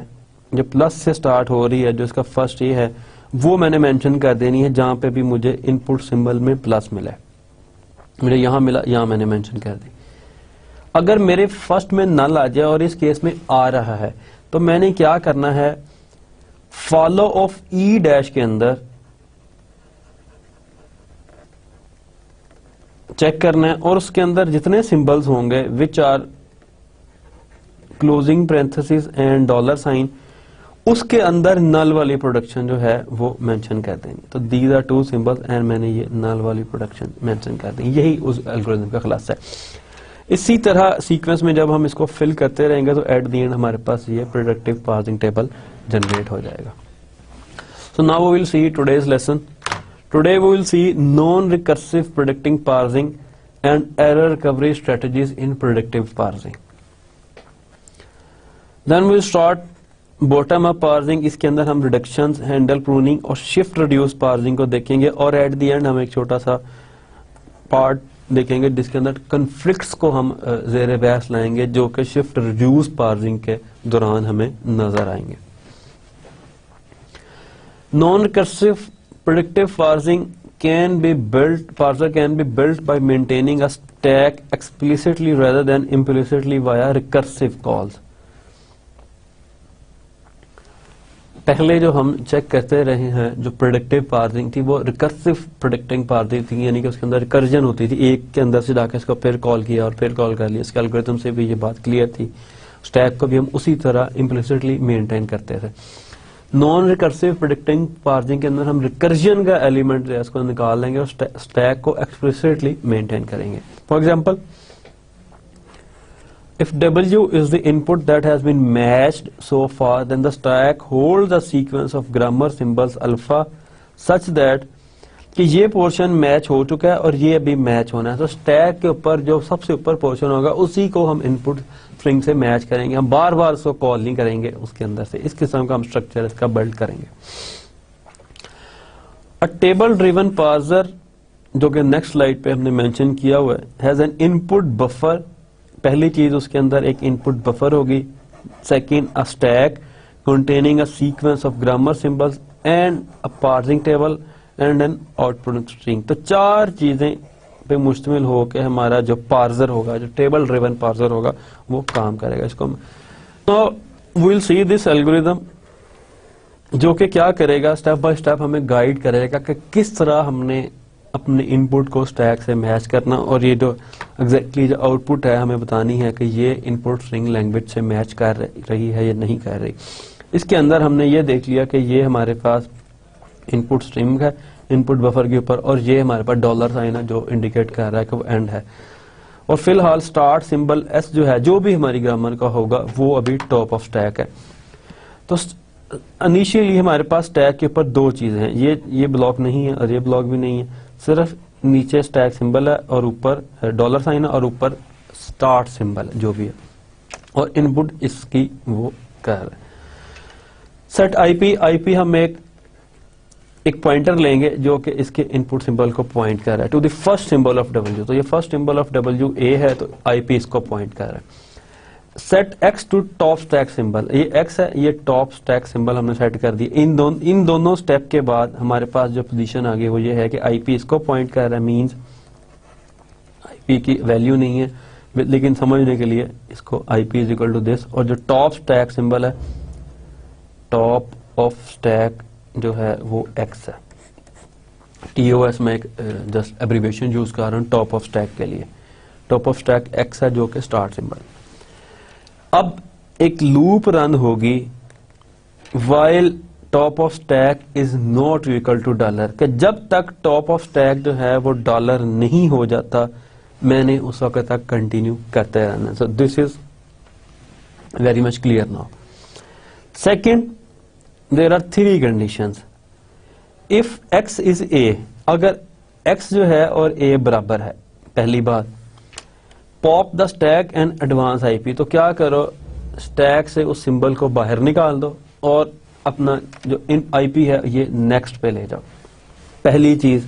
जो प्लस से स्टार्ट हो रही है, जो इसका फर्स्ट ये है, वो मैंने मेंशन कर देनी है जहां पे भी मुझे इनपुट सिंबल में प्लस मिला है। मुझे यहां मिला, यहां मैंने मेंशन कर दी। अगर मेरे फर्स्ट में नल आ जाए और इस केस में आ रहा है तो मैंने क्या करना है, फॉलो ऑफ ई डैश के अंदर चेक करना है, और उसके अंदर जितने सिंबल्स होंगे which are closing parenthesis and dollar sign, उसके अंदर नल वाली प्रोडक्शन जो है वो मेंशन कर देनी। तो these are two symbols and मैंने ये नल वाली प्रोडक्शन मेंशन कर दी। यही उस एल्गोरिथम का खुलासा है। इसी तरह सीक्वेंस में जब हम इसको फिल करते रहेंगे तो एट द एंड हमारे पास ये प्रेडिक्टिव पार्सिंग टेबल जनरेट हो जाएगा। So now we will see today's lesson. Today we will see non recursive predicting parsing and error recovery strategies in predictive parsing. Then we will start bottom up parsing. इसके अंदर हम reductions, handle pruning और shift reduce parsing को देखेंगे, और eight the and हम एक छोटा सा पार्ट देखेंगे जिसके अंदर कन्फ्लिक्ट्स को हम ज़ेर बहस लाएंगे, जो कि शिफ्ट रिड्यूस पार्सिंग के दौरान हमें नजर आएंगे। Non recursive predictive parsing parser can be built by maintaining a stack explicitly rather than implicitly via recursive calls। पहले जो हम चेक करते रहे हैं जो प्रेडिक्टिव पार्सिंग थी वो रिकर्सिव प्रेडिक्टिंग पार्सिंग थी, यानी कि उसके अंदर रिकर्जन होती थी, एक के अंदर से जाकर इसको फिर कॉल किया और फिर कॉल कर लिया। इसके एल्गोरिथम से भी ये बात क्लियर थी। स्टैक को भी हम उसी तरह इम्प्लिसिटली मेंटेन करते थे। नॉन रिकर्सिव प्रेडिक्टिंग पार्सिंग के अंदर हम रिकर्जन का एलिमेंट जो है उसको निकाल लेंगे और स्टैक को एक्सप्लिसिटली मेंटेन करेंगे। For example, if W is the input that has been matched so far, then the stack holds a sequence of grammar symbols alpha such that कि ये पोर्शन मैच हो चुका है और ये अभी मैच होना है, तो स्टैक के ऊपर जो सबसे ऊपर पोर्शन होगा उसी को हम इनपुट स्ट्रिंग से मैच करेंगे। हम बार बार उसको कॉल नहीं करेंगे उसके अंदर से। इस किस्म का हम स्ट्रक्चर इसका बिल्ड करेंगे। अ टेबल ड्रिवन पार्सर, जो कि नेक्स्ट स्लाइड पे हमने मेंशन किया हुआ है, हैज एन इनपुट बफर। पहली चीज उसके अंदर एक इनपुट बफर होगी। Second, a stack containing a sequence of grammar symbols and a parsing table and an output string। तो चार चीजें पे मुश्तमिल हो के हमारा जो पार्सर होगा, जो टेबल ड्रिवन पार्सर होगा, वो काम करेगा। इसको तो विल सी दिस एल्गोरिथम, जो कि क्या करेगा, स्टेप बाय स्टेप हमें गाइड करेगा कि किस तरह हमने अपने इनपुट को स्टैक से मैच करना, और ये जो एग्जैक्टली जो आउटपुट है हमें बतानी है कि ये इनपुट स्ट्रिंग लैंग्वेज से मैच कर रही है या नहीं कर रही। इसके अंदर हमने ये देख लिया कि ये हमारे पास इनपुट स्ट्रिंग है इनपुट बफर के ऊपर, और ये हमारे पास डॉलर साइन है जो इंडिकेट कर रहा है कि वो एंड है। और फिलहाल स्टार्ट सिंबल एस जो है, जो भी हमारी ग्रामर का होगा, वो अभी टॉप ऑफ स्टैक है। तो इनिशियली हमारे पास स्टैक के ऊपर दो चीजें हैं, ये ब्लॉक नहीं है और ये ब्लॉक भी नहीं है, सिर्फ नीचे स्टैक सिंबल है और ऊपर डॉलर साइन है और ऊपर स्टार्ट सिंबल है जो भी है, और इनपुट इसकी वो कर रहा है। सेट आईपी हम एक पॉइंटर लेंगे जो कि इसके इनपुट सिंबल को पॉइंट कर रहा है to the first symbol of W. तो ये first symbol of W a है, तो आईपी इसको पॉइंट कर रहा है। Set X to top stack symbol, ये एक्स है, ये टॉप स्टैक सिंबल हमने सेट कर दिया। इन दोनों स्टेप के बाद हमारे पास जो पोजीशन आ गई वो ये है कि आईपी इसको पॉइंट कर रहा है, मींस आईपी की वैल्यू नहीं है, लेकिन समझने के लिए इसको IP is equal to this. और जो टॉप स्टैक सिंबल है, टॉप ऑफ स्टैक जो है वो एक्स है। टीओएस में एक जस्ट एब्रिविएशन यूज कर रहा हूं टॉप ऑफ स्टैक के लिए। टॉप ऑफ स्टैक एक्स है जो कि स्टार्ट सिंबल। अब एक लूप रन होगी while top of stack is not equal to dollar, कि जब तक टॉप ऑफ स्टैक जो है वो डॉलर नहीं हो जाता, मैंने उस वक्त तक कंटिन्यू करते रहना। So this is very much clear now. Second, there are three conditions. If x is a, अगर एक्स जो है और ए बराबर है, पहली बात, pop the stack and advance IP, तो क्या करो, स्टैक से उस सिंबल को बाहर निकाल दो और अपना जो इन आईपी है ये नेक्स्ट पे ले जाओ। पहली चीज,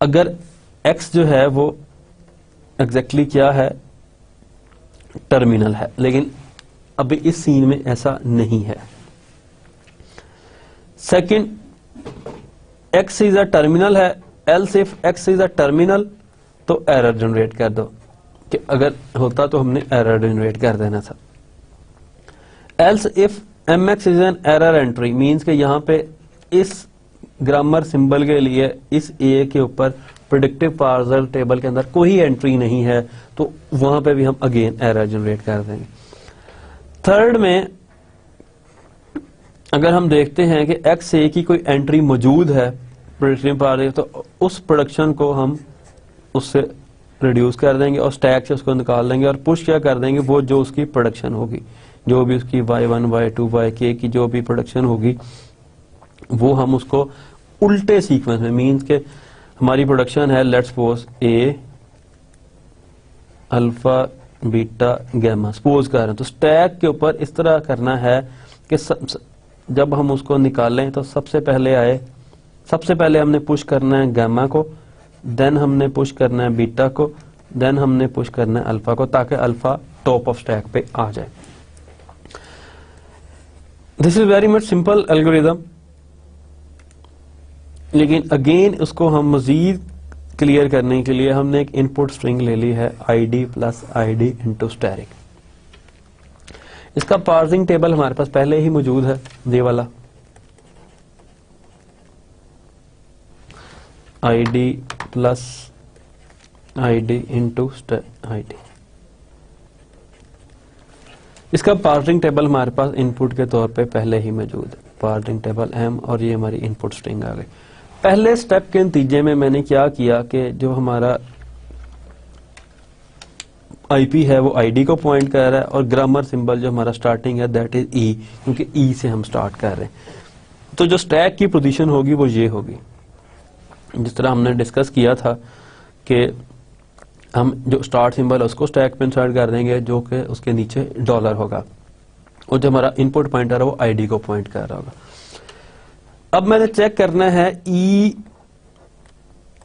अगर एक्स जो है वो एग्जैक्टली क्या है, टर्मिनल है, लेकिन अभी इस सीन में ऐसा नहीं है। Second, x is a terminal है, else if x is a terminal, तो एरर जनरेट कर दो, कि अगर होता तो हमने एरर जनरेट कर देना था। Else if M X is an error entry, means के यहां पे इस ग्रामर सिंबल के लिए इस ए के ऊपर प्रेडिक्टिव पार्सर टेबल के अंदर कोई एंट्री नहीं है, तो वहां पे भी हम अगेन एरर जनरेट कर देंगे। थर्ड में अगर हम देखते हैं कि एक्स ए की कोई एंट्री मौजूद है प्रेडिक्टिव पार्सर, तो उस प्रोडक्शन को हम उससे रिड्यूस कर देंगे और स्टैक से उसको निकाल देंगे और पुश क्या कर देंगे, वो जो उसकी प्रोडक्शन होगी, जो भी उसकी y1 y2 yk की जो भी प्रोडक्शन होगी, वो हम उसको उल्टे सीक्वेंस में, मींस के हमारी प्रोडक्शन है let's suppose a alpha beta gamma, suppose कर रहे हैं, तो स्टैक के ऊपर इस तरह करना है कि जब हम उसको निकालें तो सबसे पहले आए सबसे पहले हमने पुश करना है गामा को, देन हमने पुश करना है बीटा को, देन हमने पुश करना है अल्फा को, ताकि अल्फा टॉप ऑफ स्टैक पे आ जाए। This is very much simple algorithm, लेकिन अगेन उसको हम मजीद क्लियर करने के लिए हमने एक इनपुट स्ट्रिंग ले ली है id plus id into asterisk. इसका पार्सिंग टेबल हमारे पास पहले ही मौजूद है, ये वाला id plus id into id। इसका पार्सिंग टेबल हमारे पास इनपुट के तौर पे पहले ही मौजूद है, पार्सिंग टेबल m, और ये हमारी इनपुट स्ट्रिंग आ गई। पहले स्टेप के नतीजे में मैंने क्या किया कि जो हमारा आईपी है वो आईडी को पॉइंट कर रहा है, और ग्रामर सिंबल जो हमारा स्टार्टिंग है दैट इज ई, क्योंकि ई से हम स्टार्ट कर रहे हैं। तो जो स्टैक की पोजीशन होगी वो ये होगी, जिस तरह हमने डिस्कस किया था कि हम जो स्टार्ट सिंबल है उसको स्टैक पे इंसर्ट कर देंगे, जो कि उसके नीचे डॉलर होगा, और जो हमारा इनपुट पॉइंटर है वो आईडी को पॉइंट कर रहा होगा। अब मैंने चेक करना है ई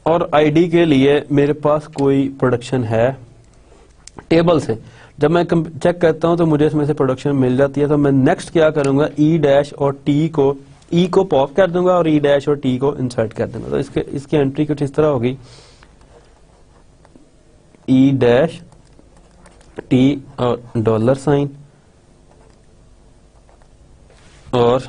और आईडी के लिए मेरे पास कोई प्रोडक्शन है टेबल से। जब मैं चेक करता हूं तो मुझे इसमें से प्रोडक्शन मिल जाती है, तो मैं नेक्स्ट क्या करूंगा, ई डैश और टी को, ई को पॉप कर दूंगा और ई डैश और टी को इंसर्ट कर दूंगा। तो इसकी एंट्री कुछ इस तरह होगी, ई डैश टी और डॉलर साइन और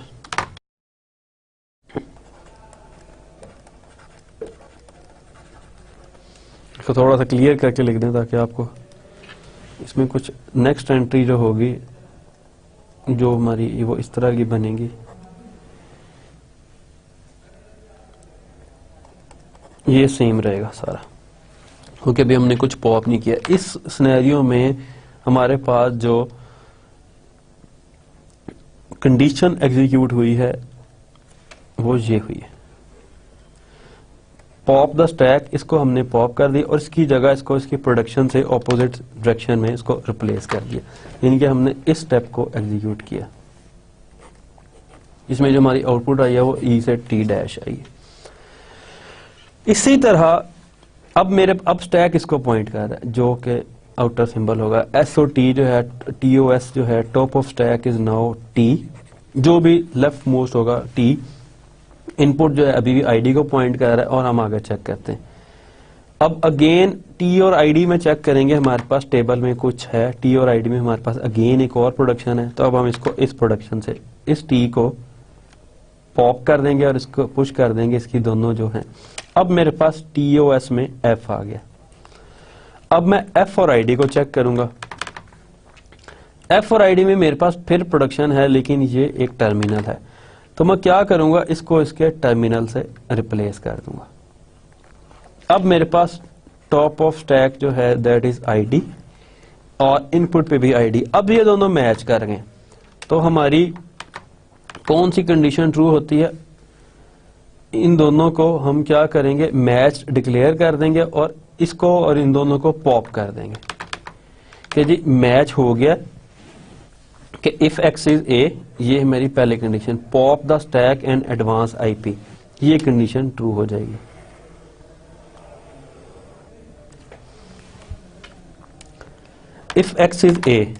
इसको थोड़ा सा क्लियर करके लिख दें ताकि आपको इसमें कुछ नेक्स्ट एंट्री जो होगी जो हमारी वो इस तरह की बनेगी। ये सेम रहेगा सारा, क्योंकि अभी हमने कुछ पॉप नहीं किया। इस सिनेरियो में हमारे पास जो कंडीशन एग्जीक्यूट हुई है वो ये हुई है, पॉप द स्टैक, इसको हमने पॉप कर दिया और इसकी जगह इसको इसकी प्रोडक्शन से ऑपोजिट डायरेक्शन में इसको रिप्लेस कर दिया, यानी कि हमने इस स्टेप को एग्जीक्यूट किया। इसमें जो हमारी आउटपुट आई है वो ई से टी डैश आई है। इसी तरह अब स्टैक इसको पॉइंट कर रहा है जो कि आउटर सिंबल होगा, एस ओ टी जो है, टी ओ एस जो है, top of stack is now T, जो भी लेफ्ट मोस्ट होगा टी। इनपुट जो है अभी भी आईडी को पॉइंट कर रहा है और हम आगे चेक करते हैं। अब अगेन टी और आईडी में चेक करेंगे, हमारे पास टेबल में कुछ है, टी और आईडी में हमारे पास अगेन एक और प्रोडक्शन है, तो अब हम इसको इस प्रोडक्शन से इस टी को पॉप कर देंगे और इसको पुश कर देंगे, इसकी दोनों जो हैं। अब मेरे पास टीओएस में एफ आ गया। अब मैं एफ और आईडी को चेक करूंगा। एफ और आईडी में मेरे पास फिर प्रोडक्शन है, लेकिन ये एक टर्मिनल है, तो मैं क्या करूंगा, इसको इसके टर्मिनल से रिप्लेस कर दूंगा। अब मेरे पास टॉप ऑफ स्टैक जो है दैट इज आईडी और इनपुट पे भी आईडी। अब ये दोनों मैच कर गए, तो हमारी कौन सी कंडीशन ट्रू होती है, इन दोनों को हम क्या करेंगे, मैच डिक्लेयर कर देंगे और इसको और इन दोनों को पॉप कर देंगे कि जी मैच हो गया, कि इफ एक्स इज ए, ये मेरी पहली condition, pop the stack and advance IP, ये कंडीशन ट्रू हो जाएगी। इफ एक्स इज ए,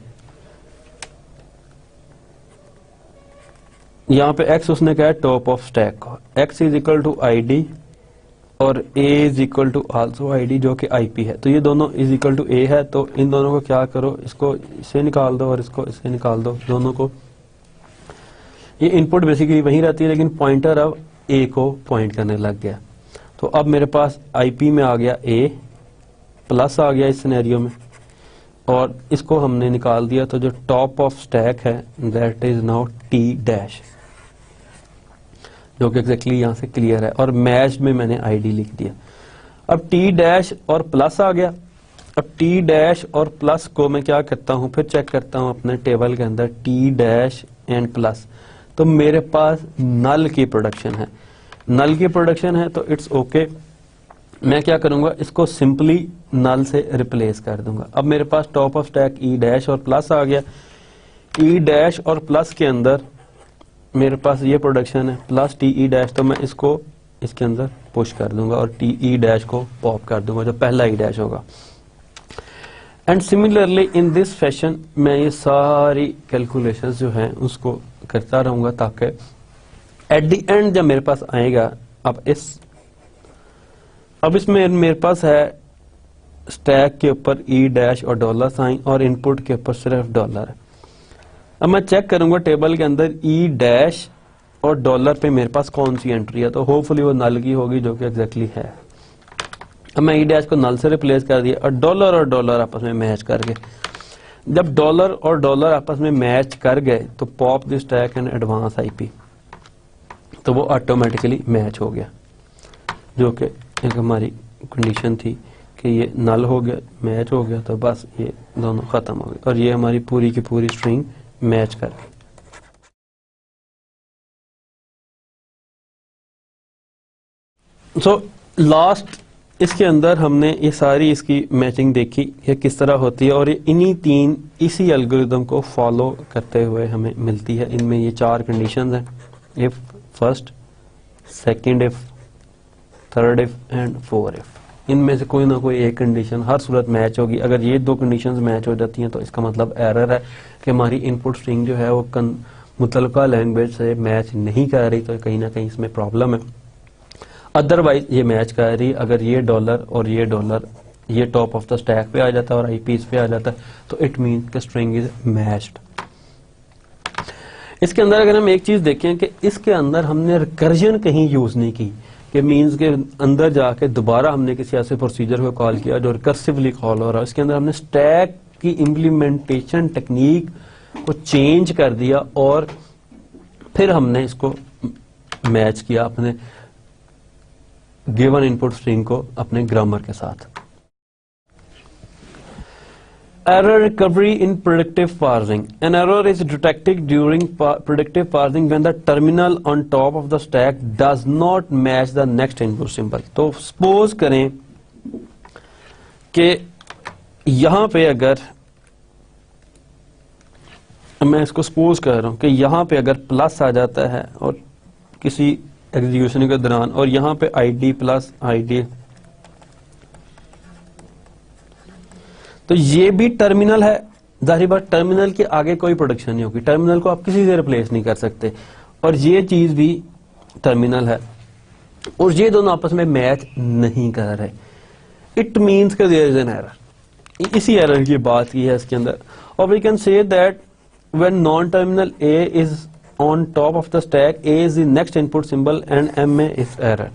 यहां पे एक्स उसने कहा टॉप ऑफ स्टैक को, x is equal to ID और a is equal to also ID जो कि आईपी है, तो ये दोनों इज इक्वल टू ए है, तो इन दोनों को क्या करो, इसको इससे निकाल दो और इसको इससे निकाल दो, दोनों को। ये इनपुट बेसिकली वहीं रहती है, लेकिन पॉइंटर अब ए को पॉइंट करने लग गया। तो अब मेरे पास आईपी में आ गया ए प्लस आ गया इस सिनेरियो में, और इसको हमने निकाल दिया, तो जो टॉप ऑफ स्टैक है that is now T dash, जो कि एग्जैक्टली यहां से क्लियर है, और मैच में मैंने आईडी लिख दिया। अब टी डैश और प्लस आ गया। अब टी डैश और प्लस को मैं क्या करता हूं, फिर चेक करता हूं अपने टेबल के अंदर टी डैश एंड प्लस, तो मेरे पास नल की प्रोडक्शन है, नल की प्रोडक्शन है, तो इट्स ओके। मैं क्या करूंगा, इसको सिंपली नल से रिप्लेस कर दूंगा। अब मेरे पास top of stack e dash और प्लस आ गया। ई डैश और प्लस के अंदर मेरे पास ये प्रोडक्शन है प्लस टी ई डैश, तो मैं इसको इसके अंदर पुश कर दूंगा और टी ई डैश को पॉप कर दूंगा, जो पहला ई डैश होगा। And similarly in this fashion मैं ये सारी कैलकुलेशंस जो हैं उसको करता रहूंगा, ताकि एट द एंड जब मेरे पास आएगा, अब इसमें मेरे पास है स्टैक के ऊपर ई डैश और डॉलर साइन और इनपुट के ऊपर सिर्फ डॉलर है। अब मैं चेक करूंगा टेबल के अंदर ई डैश और डॉलर पे मेरे पास कौन सी एंट्री है, तो होपफुली वो नल की होगी, जो कि एग्जैक्टली है। अब मैं ई डैश को नल से रिप्लेस कर दिया और डॉलर आपस में मैच कर गए। जब डॉलर और डॉलर आपस में मैच कर गए तो pop the stack and advance IP, तो वो ऑटोमेटिकली मैच हो गया, जो कि एक हमारी कंडीशन थी कि ये नल हो गया, मैच हो गया, तो बस ये दोनों खत्म हो गए और ये हमारी पूरी की पूरी स्ट्रिंग मैच कर गई। सो लास्ट इसके अंदर हमने ये सारी इसकी मैचिंग देखी कि किस तरह होती है, और ये इसी एल्गोरिदम को फॉलो करते हुए हमें मिलती है। इनमें ये 4 कंडीशंस हैं, if, first, second if, third if and four if. इनमें से कोई ना कोई एक कंडीशन हर सूरत मैच होगी। अगर ये 2 कंडीशंस मैच हो जाती हैं तो इसका मतलब एरर है कि हमारी इनपुट स्ट्रिंग जो है वो मुतलका लैंग्वेज से मैच नहीं कर रही, तो कहीं ना कहीं इसमें प्रॉब्लम है। अदरवाइज ये मैच कर रही, अगर ये डॉलर और ये डॉलर ये टॉप ऑफ द स्टैक पे आ जाता है और आईपी इस पे आ जाता है, तो इट मीन्स कि स्ट्रिंग इज मैच्ड। इसके अंदर अगर हम एक चीज देखें कि इसके अंदर हमने रिकर्जन कहीं यूज नहीं की, कि मीन्स के अंदर जाके दोबारा हमने किसी ऐसे प्रोसीजर को कॉल किया जो रिकर्सिवली कॉल हो रहा है। इसके अंदर हमने स्टैक की इम्प्लीमेंटेशन टेक्निक को चेंज कर दिया और फिर हमने इसको मैच किया अपने गिवन इनपुट स्ट्रिंग को अपने ग्रामर के साथ। Error recovery in predictive parsing. An error is detected during predictive parsing when the terminal on top of the stack does not match the next input symbol. तो suppose करें कि यहां पे अगर मैं इसको सपोज कर रहा हूं कि यहां पे अगर प्लस आ जाता है और किसी एग्जीक्यूशन के दौरान, और यहां पे आईडी प्लस आईडी, तो ये भी टर्मिनल है। जाहिर बात टर्मिनल के आगे कोई प्रोडक्शन नहीं होगी, टर्मिनल को आप किसी से रिप्लेस नहीं कर सकते, और ये चीज भी टर्मिनल है, और ये दोनों आपस में मैच नहीं कर रहे। इट मीन्स कि देयर इज एन एरर। इसी एरर की बात की है इसके अंदर। और we can say that when non terminal A is on top of the stack, a is the next input symbol and M a is error.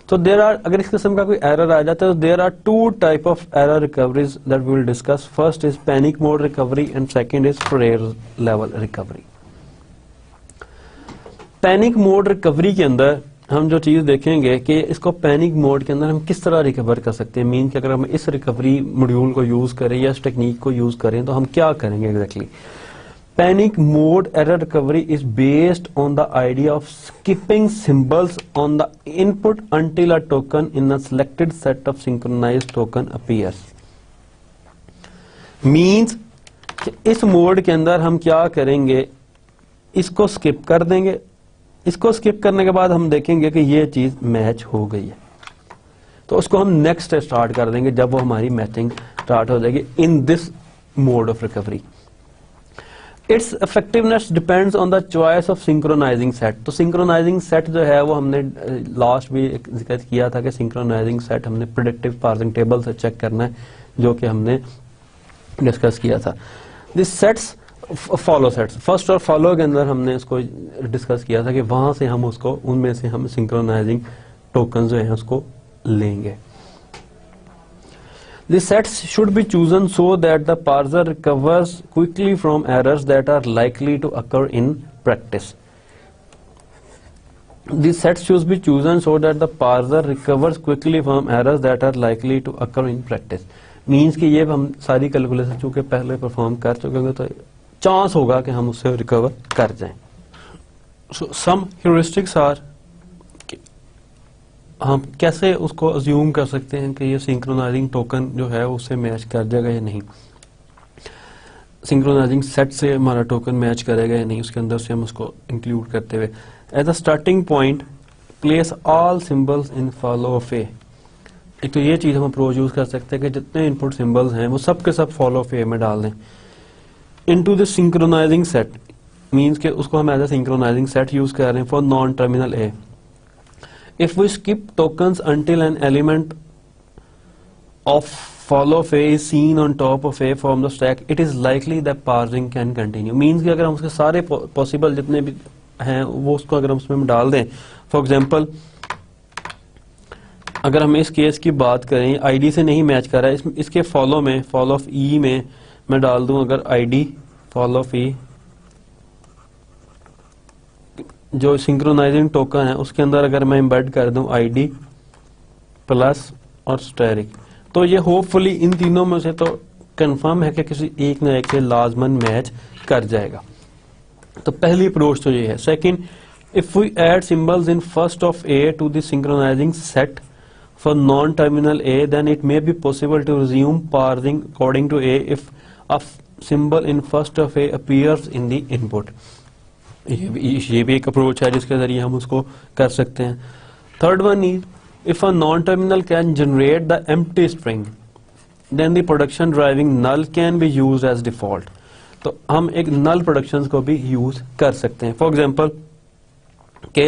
तो देर आर, अगर इस किस्म का कोई एरर आ जाता है तो there are 2 type of error recoveries that we will discuss. First is panic mode recovery and second is phrase level recovery. Panic mode recovery के अंदर हम जो चीज देखेंगे कि इसको पैनिक मोड के अंदर हम किस तरह रिकवर कर सकते हैं। मीन कि अगर हम इस रिकवरी मॉड्यूल को यूज करें या इस टेक्निक को यूज करें तो हम क्या करेंगे exactly. Panic mode error recovery is based on the idea of skipping symbols on the input until a token in a selected set of synchronized token appears. Means कि इस मोड के अंदर हम क्या करेंगे, इसको स्किप कर देंगे। इसको स्किप करने के बाद हम देखेंगे कि ये चीज मैच हो गई है, तो उसको हम नेक्स्ट स्टार्ट कर देंगे जब वो हमारी मैचिंग स्टार्ट हो जाएगी in this mode of recovery. It's effectiveness depends on the choice of synchronising set. तो सिंक्रोनाइजिंग सेट जो है वो हमने लास्ट भी जिक्र किया था कि सिंक्रोनाइजिंग सेट हमने प्रेडिक्टिव पार्सिंग टेबल से चेक करना है, जो कि हमने डिस्कस किया था। This sets follow sets, first और फॉलो के अंदर हमने इसको डिस्कस किया था कि वहां से हम उसको, उनमें से हम सिंक्रोनाइजिंग टोकन जो है उसको लेंगे। The sets should be chosen so that the parser recovers quickly from errors that are likely to occur in practice. The sets should be chosen so that the parser recovers quickly from errors that are likely to occur in practice. Means कि ये हम सारी calculation चूंकि पहले perform कर चुके होंगे तो चांस होगा कि हम उससे रिकवर कर जाएं। So some heuristics are हम कैसे उसको अज्यूम कर सकते हैं कि ये सिंक्रोनाइजिंग टोकन जो है उससे मैच कर जाएगा या नहीं, सिंक्रोनाइजिंग सेट से हमारा टोकन मैच करेगा या नहीं, उसके अंदर से हम उसको इंक्लूड करते हुए as a starting point place all symbols in follow of a. एक तो ये चीज हम अप्रोच यूज कर सकते हैं कि जितने इनपुट सिंबल्स हैं वो सब के सब फॉलो ऑफ ए में डाल दें। Into the synchronizing set means के उसको हम as a synchronizing set use कर रहे हैं for non terminal A. If we skip tokens until an element of follow of A is seen on top of A from the stack, it is likely that parsing can continue। Means कि अगर हम उसके सारे possible जितने भी हैं वो उसको अगर हम उसमें डाल दें, फॉर एग्जांपल अगर हम इस केस की बात करें आईडी से नहीं मैच कर रहा है, इसके फॉलो में फॉलो ऑफ ई में मैं डाल दूं अगर आईडी फॉलो ऑफ ई जो सिंक्रोनाइजिंग टोकन है उसके अंदर अगर मैं एम्बेड कर दूं आईडी प्लस और स्टेरिक, तो ये होपफुली इन तीनों में से तो कंफर्म है कि किसी एक ना एक से लाजमन मैच कर जाएगा। तो पहली अप्रोच तो ये है। Second, if we add symbols in first of A to the synchronizing set for non terminal A then it may be possible to resume parsing according to A if a symbol in first of A appears in the input. ये भी एक approach है जिसके जरिए हम उसको कर सकते हैं। Third one is if a non-terminal can generate the empty string then the production driving null can be used as default। तो हम एक null productions को भी यूज कर सकते हैं। फॉर एग्जाम्पल के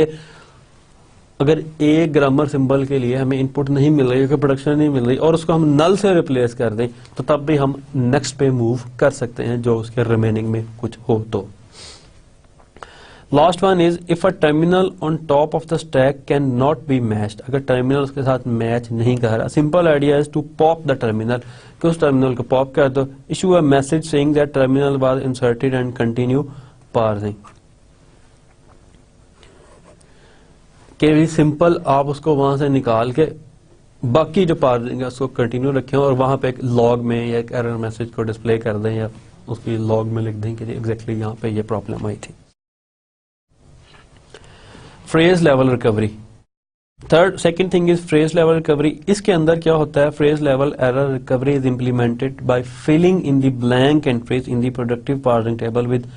अगर एक ग्रामर सिंबल के लिए हमें इनपुट नहीं मिल रही, प्रोडक्शन नहीं मिल रही और उसको हम नल से रिप्लेस कर दें तो तब भी हम नेक्स्ट पे मूव कर सकते हैं जो उसके रिमेनिंग में कुछ हो तो। Last one is if a terminal on top of the stack can not be matched. अगर टर्मिनल उसके साथ मैच नहीं कर रहा, simple idea is to pop the terminal, कि उस टर्मिनल को पॉप कर दो, issue a message saying that terminal was inserted and continue parsing. के सिंपल आप उसको वहां से निकाल के बाकी जो पार्सिंग है उसको कंटिन्यू रखें और वहां पे एक लॉग में या एक एरर मैसेज को डिस्प्ले कर दें या उसकी लॉग में लिख दें कि एग्जैक्टली यहाँ पे ये प्रॉब्लम आई थी। Phrase level recovery, second thing is phrase level recovery. इसके अंदर क्या होता है, phrase level error recovery is implemented by filling in the blank entries in the productive parsing table with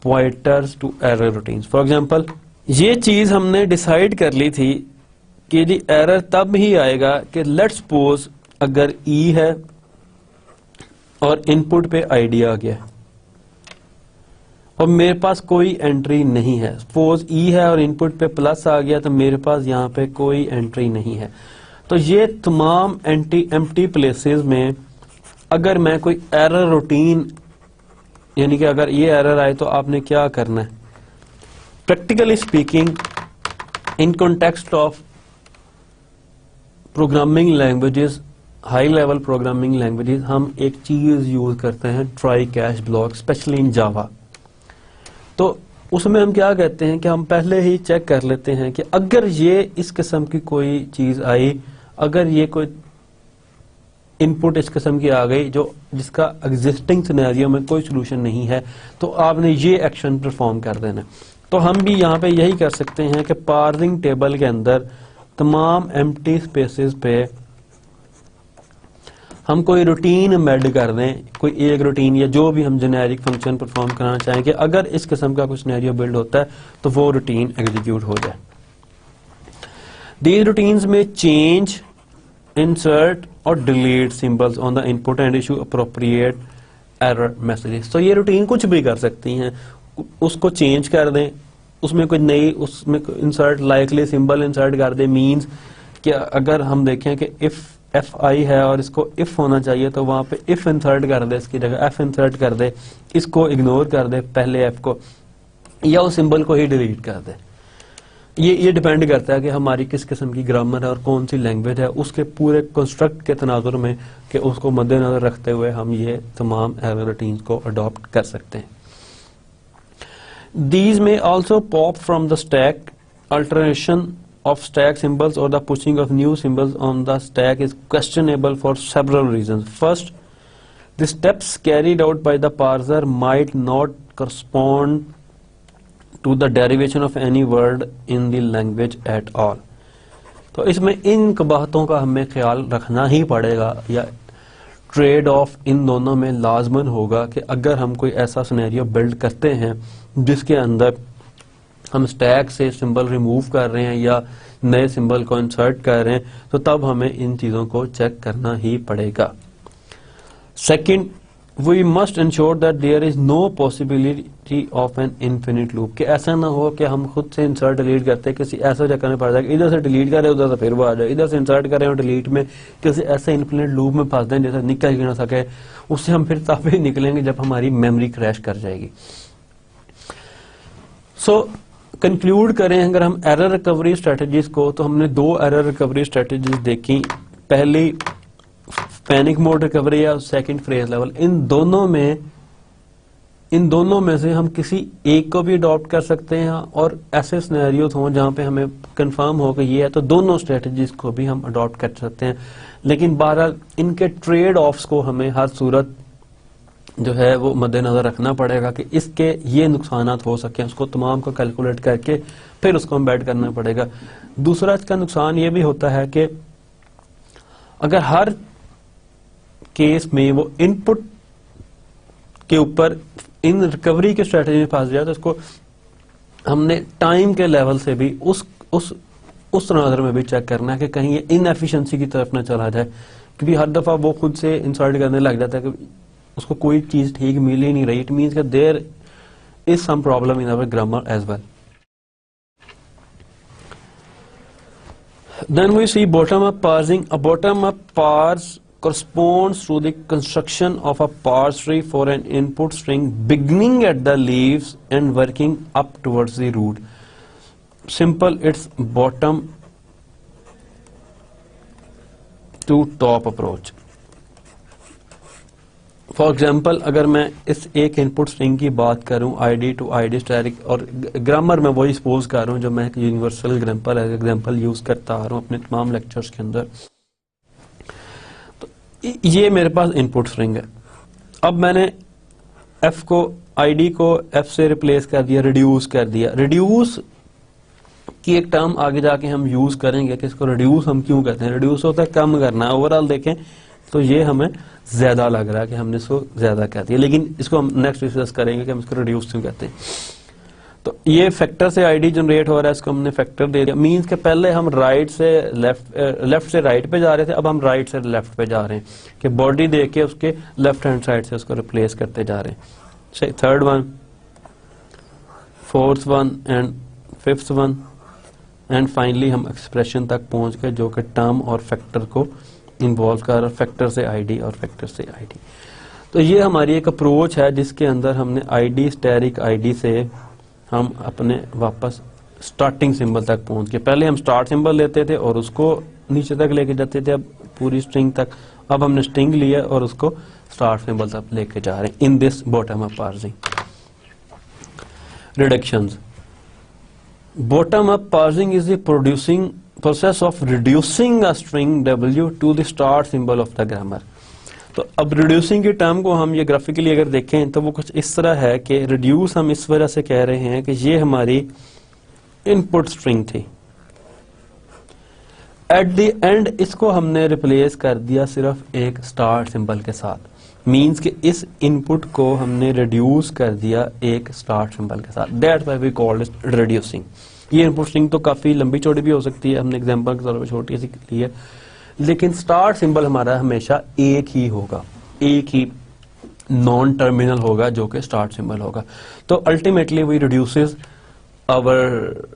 pointers to error routines. For example ये चीज हमने decide कर ली थी कि जी एरर तब ही आएगा कि लेट्स सपोज अगर ई है और इनपुट पे आईडी आ गया और मेरे पास कोई एंट्री नहीं है, सपोज ई है और इनपुट पे प्लस आ गया तो मेरे पास यहाँ पे कोई एंट्री नहीं है, तो ये तमाम एम्प्टी प्लेसेस में अगर मैं कोई एरर रूटीन यानी कि अगर ये एरर आए तो आपने क्या करना है, practically speaking in context of programming languages, high level programming languages, हम एक चीज यूज करते हैं try catch block, specially in Java. तो उसमें हम क्या कहते हैं कि हम पहले ही चेक कर लेते हैं कि अगर ये इस किस्म की कोई चीज आई, अगर ये कोई इनपुट इस किस्म की आ गई जो जिसका एग्जिस्टिंग सिनेरियो में कोई सोल्यूशन नहीं है, तो आपने ये एक्शन परफॉर्म कर देना। तो हम भी यहाँ पे यही कर सकते हैं कि पार्सिंग टेबल के अंदर तमाम एम्प्टी स्पेसेस पे हम कोई रूटीन एम्बेड कर दें, कोई एक रूटीन या जो भी हम जेनेरिक फंक्शन परफॉर्म कराना चाहें कि अगर इस किस्म का कुछ सिनेरियो बिल्ड होता है तो वो रूटीन एग्जीक्यूट हो जाए। दीज रूटीन्स में चेंज, इंसर्ट और delete symbols on the input and issue appropriate error messages. तो ये रूटीन कुछ भी कर सकती हैं, उसको चेंज कर दें, उसमें कोई नई उसमें इंसर्ट लाइकली सिंबल इंसर्ट कर दें, मीन्स कि अगर हम देखें कि इफ एफ आई है और इसको इफ होना चाहिए तो वहां पे इफ इंसर्ट कर दे, इसकी जगह एफ इंसर्ट कर दे, इसको इग्नोर कर दे पहले एफ को, या उस सिंबल को ही डिलीट कर दे। ये डिपेंड करता है कि हमारी किस किस्म की ग्रामर है और कौन सी लैंग्वेज है, उसके पूरे कंस्ट्रक्ट के तनाजुर में कि उसको मद्देनजर रखते हुए हम ये तमाम एरर रूटीन्स को अडॉप्ट कर सकते हैं। These may also pop from the stack. Alteration of stack symbols or the pushing of new symbols on the stack is questionable for several reasons. First, the steps carried out by the parser might not correspond to the derivation of any word in the language at all. तो इसमें इन बातों का हमें ख्याल रखना ही पड़ेगा, या trade off इन दोनों में लाजमन होगा कि अगर हम कोई ऐसा सिनेरियो बिल्ड करते हैं जिसके अंदर हम स्टैक से सिंबल रिमूव कर रहे हैं या नए सिंबल को इंसर्ट कर रहे हैं, तो तब हमें इन चीजों को चेक करना ही पड़ेगा। Second, we must ensure that there is no possibility of an infinite loop, कि ऐसा ना हो कि हम खुद से इंसर्ट डिलीट करते हैं, किसी ऐसा जगह में पड़ जाए, इधर से डिलीट करें उधर से फिर वो आ जाए, इधर से इंसर्ट करें और डिलीट में किसी ऐसे इन्फिनिट लूप में फंस जाए जैसे निकल ही ना सके, उससे हम फिर तब ही निकलेंगे जब हमारी मेमोरी क्रैश कर जाएगी। सो कंक्लूड करें अगर हम एरर रिकवरी स्ट्रेटजीज को, तो हमने 2 एरर रिकवरी स्ट्रेटजीज देखी। पहली पैनिक मोड रिकवरी या सेकंड फ्रेज लेवल। इन दोनों में से हम किसी एक को भी अडॉप्ट कर सकते हैं, और ऐसे सिनेरियोज हों जहां पे हमें कंफर्म हो कि ये है, तो दोनों स्ट्रेटजीज को भी हम अडॉप्ट कर सकते हैं। लेकिन बहरहाल इनके ट्रेड ऑफ्स को हमें हर सूरत जो है वो मद्देनजर रखना पड़ेगा कि इसके ये नुकसानात हो सके, उसको तमाम को कैलकुलेट करके फिर उसको एम्बेड करना पड़ेगा। दूसरा इसका नुकसान ये भी होता है कि अगर हर केस में वो इनपुट के ऊपर इन रिकवरी की स्ट्रेटजी में फंस जाए, तो इसको हमने टाइम के लेवल से भी उस नजर में भी चेक करना है कि कहीं ये इनएफिशिएंसी की तरफ ना चला जाए, क्योंकि हर दफा वो खुद से इंसर्ट करने लग जाता है कि उसको कोई चीज ठीक मिल ही नहीं रही। इट मीन्स कि there is some problem in our grammar as well. Then we see bottom-up parsing. A bottom-up parse corresponds to the construction of a parse tree for an input string beginning at the leaves and working up towards the root. Simple, it's bottom to top approach. For example अगर मैं इस एक input string की बात करूं ID to ID static, और grammar में वही सपोज कर रहा हूं जो मैं एक यूनिवर्सल एग्जाम्पल यूज करता आ रहा हूं अपने तमाम लेक्चर्स के अंदर, तो ये मेरे पास इनपुट स्ट्रिंग है। अब मैंने ID को F से रिप्लेस कर दिया, रिड्यूस कर दिया। रिड्यूस की एक टर्म आगे जाके हम यूज करेंगे कि इसको रिड्यूस हम क्यों कहते हैं। रिड्यूस होता है कम करना। ओवरऑल देखें तो ये हमें ज्यादा लग रहा है कि हमने इसको ज्यादा कह दिया, लेकिन इसको हम नेक्स्ट डिस्कस करेंगे कि हम इसको रिड्यूस क्यों कहते हैं। तो ये फैक्टर से ID जनरेट हो रहा है, इसको हमने फैक्टर दे दिया। मींस के पहले हम राइट से लेफ्ट से राइट पे जा रहे थे, अब हम राइट से लेफ्ट पे जा रहे हैं कि बॉडी दे के उसके लेफ्ट हैंड साइड से उसको रिप्लेस करते जा रहे हैं। Third one, fourth one and fifth one, and finally हम एक्सप्रेशन तक पहुंच गए जो कि टर्म और फैक्टर को इन्वॉल्व कर, फैक्टर से ID और फैक्टर से ID। तो ये हमारी एक अप्रोच है जिसके अंदर हमने ID स्टैटिक ID से हम अपने वापस स्टार्टिंग सिंबल तक पहुंच गए। पहले हम स्टार्ट सिंबल लेते थे और उसको नीचे तक लेके जाते थे, अब पूरी स्ट्रिंग तक। अब हमने स्ट्रिंग लिया और उसको स्टार्ट सिंबल तक लेके जा रहे हैं in this bottom up parsing. Reductions. Bottom up parsing is the producing process of reducing a string W to the start symbol of the grammar। तो अब reducing की टर्म को हम ये ग्राफिकली अगर देखें तो वो कुछ इस तरह है कि reduce हम इस वजह से कह रहे हैं कि ये हमारी input string थी, at the end इसको हमने रिप्लेस कर दिया सिर्फ एक स्टार्ट सिंबल के साथ। मीन्स कि इस इनपुट को हमने रिड्यूस कर दिया एक स्टार्ट सिंबल के साथ। That's why we called it reducing. ये इनपुट स्ट्रिंग तो काफी लंबी चौड़ी भी हो सकती है, हमने एग्जांपल के तौर पर छोटी सी ली है, लेकिन स्टार्ट सिंबल हमारा हमेशा एक ही होगा, एक ही नॉन टर्मिनल होगा जो कि स्टार्ट सिंबल होगा। तो ultimately we reduces our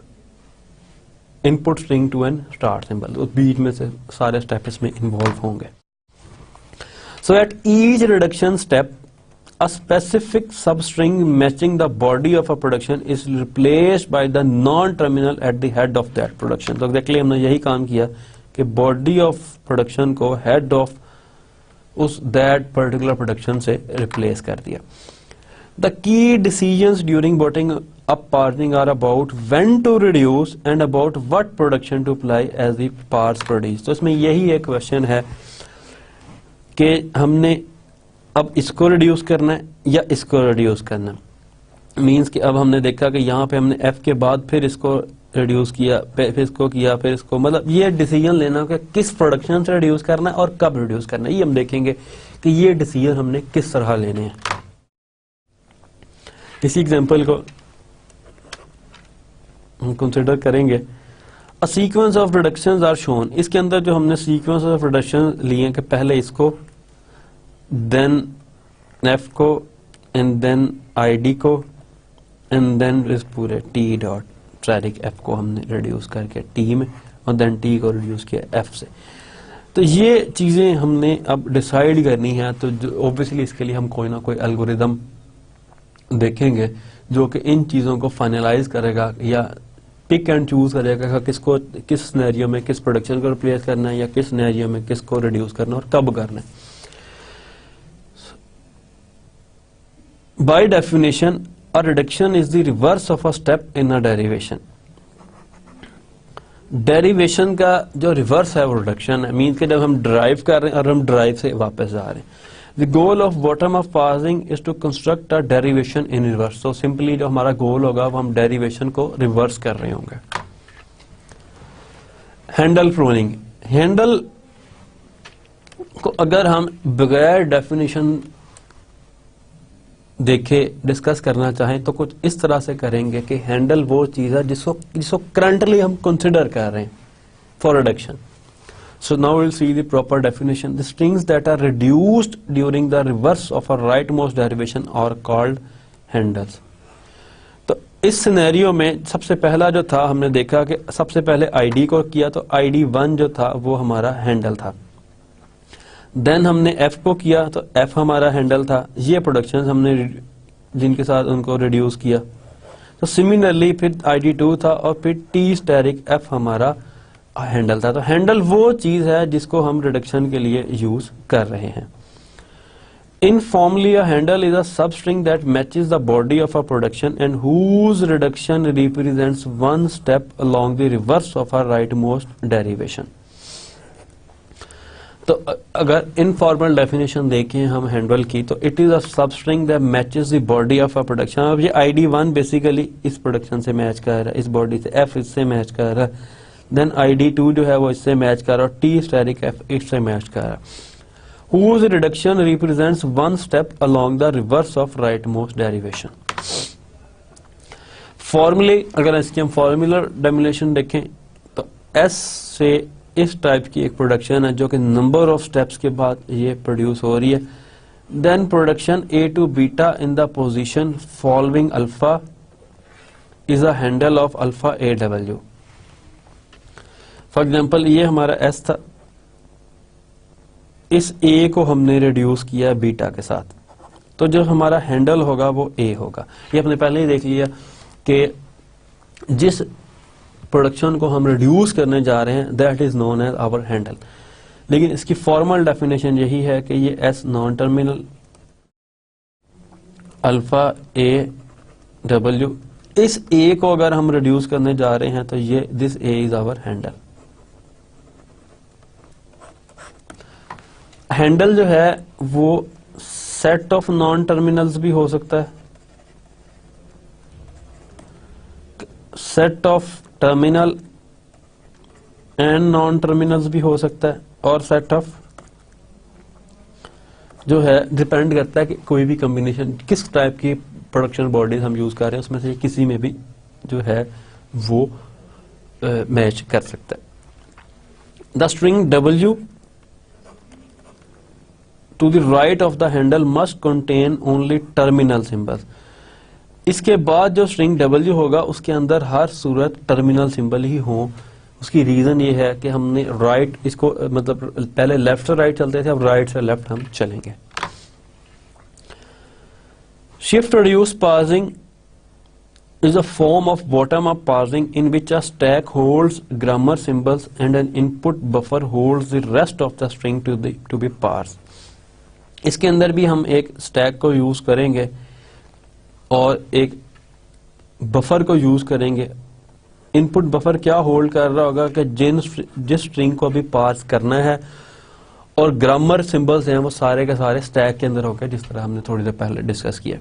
input string to an start symbol. तो बीच में से सारे स्टेप इसमें इन्वॉल्व होंगे। So at each reduction step a specific substring matching the body of a production is replaced by the non-terminal at the head of that production। तो exactly हमने यही काम किया कि body of production को head of उस that particular production से replace कर दिया। The key decisions during bottom up parsing are about when to reduce and about what production to apply as the parse produce। तो इसमें यही एक question है कि हमने अब इसको रिड्यूस करना है या इसको रिड्यूस करना है। मींस कि अब हमने देखा कि यहाँ पे हमने F के बाद फिर इसको रिड्यूस किया, फिर इसको किया, फिर इसको, मतलब ये डिसीजन लेना कि किस प्रोडक्शन से रिड्यूस करना है और कब रिड्यूस करना है। ये हम देखेंगे कि ये डिसीजन हमने किस तरह लेने हैं। इसी एग्जांपल को हम कंसिडर करेंगे। A sequence of reductions are shown. इसके अंदर जो हमने सीक्वेंस ऑफ रिडक्शन लिए कि पहले इसको, देन एफ को, एंड देन आईडी को, एंड देन इस पूरे टी डॉट ट्रैरिक एफ को हमने रिड्यूस करके टी में, और देन टी को रिड्यूस किया एफ से। तो ये चीजें हमने अब डिसाइड करनी है। तो ऑब्वियसली इसके लिए हम कोई ना कोई एल्गोरिदम देखेंगे जो कि इन चीजों को फाइनलाइज करेगा या पिक एंड चूज करेगा कि किसको किस सिनेरियो में किस प्रोडक्शन को रिप्लेस करना है या किस सिनेरियो में किसको रिड्यूस करना है और कब करना है। By definition a reduction is the reverse of a step in a derivation. Derivation का जो रिवर्स है वो रिडक्शन है। मीन्स के जब हम ड्राइव कर रहे हैं और हम ड्राइव से वापस आ रहे हैं। The goal of bottom of parsing is to construct a derivation in reverse. तो सिंपली जो हमारा गोल होगा वो हम डेरिवेशन को रिवर्स कर रहे होंगे। हैंडल प्रूनिंग, हैंडल को अगर हम बगैर डेफिनेशन देखे डिस्कस करना चाहें तो कुछ इस तरह से करेंगे कि हैंडल वो चीज है जिसको करंटली हम कंसिडर कर रहे हैं for reduction. So now we'll see the proper definition. The strings that are reduced during the reverse of a rightmost derivation are called handles. तो इस सिनेरियो में सबसे पहला जो था हमने देखा कि सबसे पहले ID को किया तो ID1 जो था वो हमारा हैंडल था। देन हमने F को किया तो F हमारा हैंडल था। ये प्रोडक्शन हमने जिनके साथ उनको रिड्यूस किया। तो सिमिलरली फिर ID2 था और फिर T स्टेरिक F हमारा हैंडल था। तो हैंडल वो चीज है जिसको हम रिडक्शन के लिए यूज कर रहे हैं। Informally, a handle is a substring that matches the body of a production and whose reduction represents one step along the reverse of a rightmost derivation. तो अगर इनफॉर्मल डेफिनेशन देखें हम हैंडल की तो it is a substring that matches the body of a production. अब ये ID1 basically इस production से मैच कर रहा है, इस बॉडी से, F इससे मैच कर रहा है, देन ID2 जो है वो इससे मैच कर रहा है और T स्टेरिक F इससे मैच कर रहा है। Whose reduction represents one step along the reverse of rightmost derivation. फॉर्मूले अगर इसकी हम फॉर्मूलर डेफिनेशन देखें तो S से इस टाइप की एक प्रोडक्शन है जो कि नंबर ऑफ स्टेप्स के बाद ये प्रोड्यूस हो रही है। Then production A to beta in the position following alpha is a handle of alpha AW। For example ये हमारा S था, इस A को हमने रिड्यूस किया बीटा के साथ, तो जो हमारा हैंडल होगा वो A होगा। ये हमने पहले ही देख लिया कि जिस प्रोडक्शन को हम रिड्यूस करने जा रहे हैं that is known as our handle. लेकिन इसकी फॉर्मल डेफिनेशन यही है कि ये S non terminal alpha AW, इस A को अगर हम रिड्यूस करने जा रहे हैं तो ये this A is our handle. Handle जो है वो सेट ऑफ नॉन टर्मिनल्स भी हो सकता है, set of terminal and non terminals भी हो सकता है, और सेट ऑफ जो है डिपेंड करता है कि कोई भी कॉम्बिनेशन किस टाइप की प्रोडक्शन बॉडीज हम यूज कर रहे हैं उसमें से किसी में भी जो है वो मैच कर सकता है। The string W to the right of the handle must contain only terminal symbols। इसके बाद जो स्ट्रिंग W होगा उसके अंदर हर सूरत टर्मिनल सिंबल ही हो। उसकी रीजन ये है कि हमने राइट इसको मतलब पहले लेफ्ट से राइट चलते थे, अब राइट से लेफ्ट हम चलेंगे। Shift reduce parsing is a form of bottom up parsing in which a stack holds grammar symbols and an input buffer holds the rest of the string to be parsed। इसके अंदर भी हम एक stack को use करेंगे और एक buffer को यूज करेंगे। इनपुट बफर क्या होल्ड कर रहा होगा कि जिस स्ट्रिंग को अभी पार्स करना है, और ग्रामर सिंबल्स हैं वो सारे के सारे स्टैक के अंदर होंगे जिस तरह हमने थोड़ी देर पहले डिस्कस किया।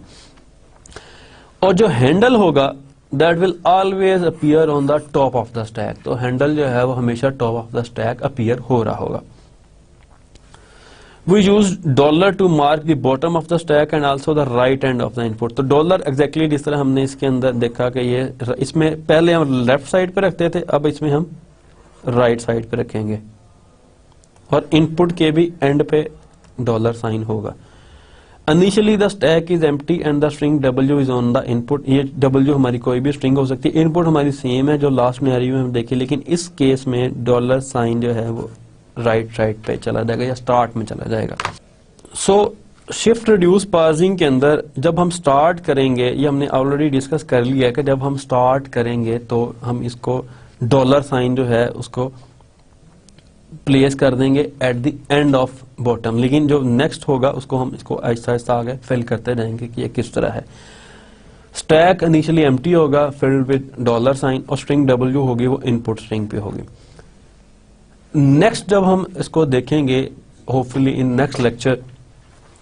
और जो हैंडल होगा that will always appear on the top of the stack. तो हैंडल जो है वो हमेशा top of the stack appear हो रहा होगा। We use dollar to mark the bottom of the stack and also the right end of the input। तो dollar exactly जिस तरह हमने इसके अंदर देखा कि ये इसमें पहले हम लेफ्ट साइड पे रखते थे, अब इसमें हम राइट साइड पे रखेंगे और इनपुट के भी एंड पे डॉलर साइन होगा। Initially the stack is empty and the string W is on the input. ये W हमारी कोई भी स्ट्रिंग हो सकती है, इनपुट हमारी सेम है जो लास्ट सिनेरियो में हम देखे, लेकिन इस केस में डॉलर साइन जो है वो राइट साइड पे चला जाएगा या स्टार्ट में चला जाएगा। सो शिफ्ट रिड्यूस पार्सिंग के अंदर जब हम स्टार्ट करेंगे, ये हमने ऑलरेडी डिस्कस कर लिया है कि जब हम स्टार्ट करेंगे तो हम इसको डॉलर साइन जो है उसको प्लेस कर देंगे eight the end of bottom, लेकिन जो नेक्स्ट होगा उसको हम इसको आहिस्ता आहिस्ता आगे फिल करते जाएंगे कि ये किस तरह है। स्टैक इनिशियली एम्प्टी होगा फिल्ड विद डॉलर साइन और स्ट्रिंग W होगी वो इनपुट स्ट्रिंग पे होगी। नेक्स्ट जब हम इसको देखेंगे होपफुली इन नेक्स्ट लेक्चर,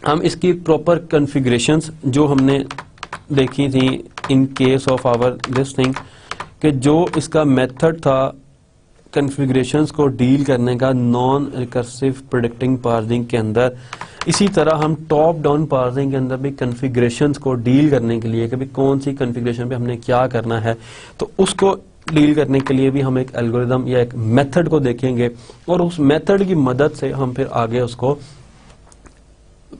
हम इसकी प्रॉपर कॉन्फ़िगरेशंस जो हमने देखी थी in case of our this thing, कि जो इसका मेथड था कॉन्फ़िगरेशंस को डील करने का नॉन रिकर्सिव प्रेडिक्टिंग पार्सिंग के अंदर, इसी तरह हम टॉप डाउन पार्सिंग के अंदर भी कॉन्फ़िगरेशंस को डील करने के लिए कि भी कौन सी कॉन्फ़िगरेशन पे हमने क्या करना है, तो उसको डील करने के लिए भी हम एक एल्गोरिदम या एक मेथड को देखेंगे और उस मेथड की मदद से हम फिर आगे उसको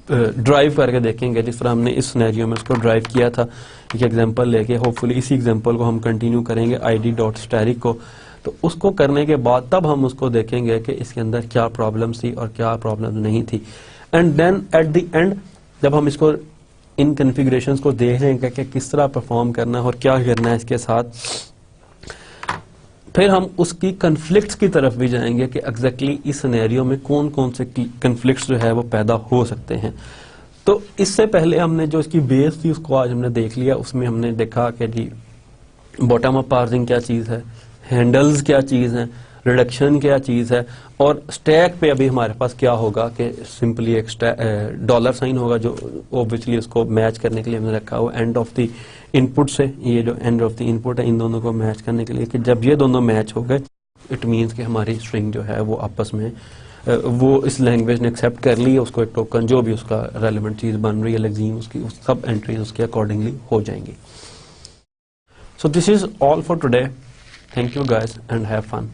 ड्राइव करके देखेंगे, जिस तरह हमने इस सिनेरियो में उसको ड्राइव किया था एक एग्जांपल लेके। होपफुली इसी एग्जांपल को हम कंटिन्यू करेंगे id.static को, तो उसको करने के बाद तब हम उसको देखेंगे कि इसके अंदर क्या प्रॉब्लम थी और क्या प्रॉब्लम नहीं थी। And then at the end जब हम इसको इन कॉन्फ़िगरेशंस को देख रहे हैं कि किस तरह परफॉर्म करना है और क्या करना है इसके साथ, फिर हम उसकी कन्फ्लिक्ट्स की तरफ भी जाएंगे कि एग्जैक्टली इस सिनेरियो में कौन कौन से कन्फ्लिक्ट्स जो है वो पैदा हो सकते हैं। तो इससे पहले हमने जो इसकी बेस थी उसको आज हमने देख लिया। उसमें हमने देखा कि जी बॉटम अप पार्सिंग क्या चीज़ है, हैंडल्स क्या चीज़ है, रिडक्शन क्या चीज़ है, और स्टैक पे अभी हमारे पास क्या होगा कि सिंपली एक डॉलर साइन होगा जो ऑब्वियसली उसको मैच करने के लिए हमने रखा हुआ एंड ऑफ द इनपुट से। ये जो एंड ऑफ द इनपुट है इन दोनों को मैच करने के लिए कि जब ये दोनों मैच हो गए इट मीन्स कि हमारी स्ट्रिंग जो है वो आपस में वो इस लैंग्वेज ने एक्सेप्ट कर ली है, उसको एक टोकन जो भी उसका रेलेवेंट चीज़ बन रही है लेक्सीम उसकी सब एंट्रीज उसके अकॉर्डिंगली हो जाएंगी। So this is all for today. Thank you guys and have fun.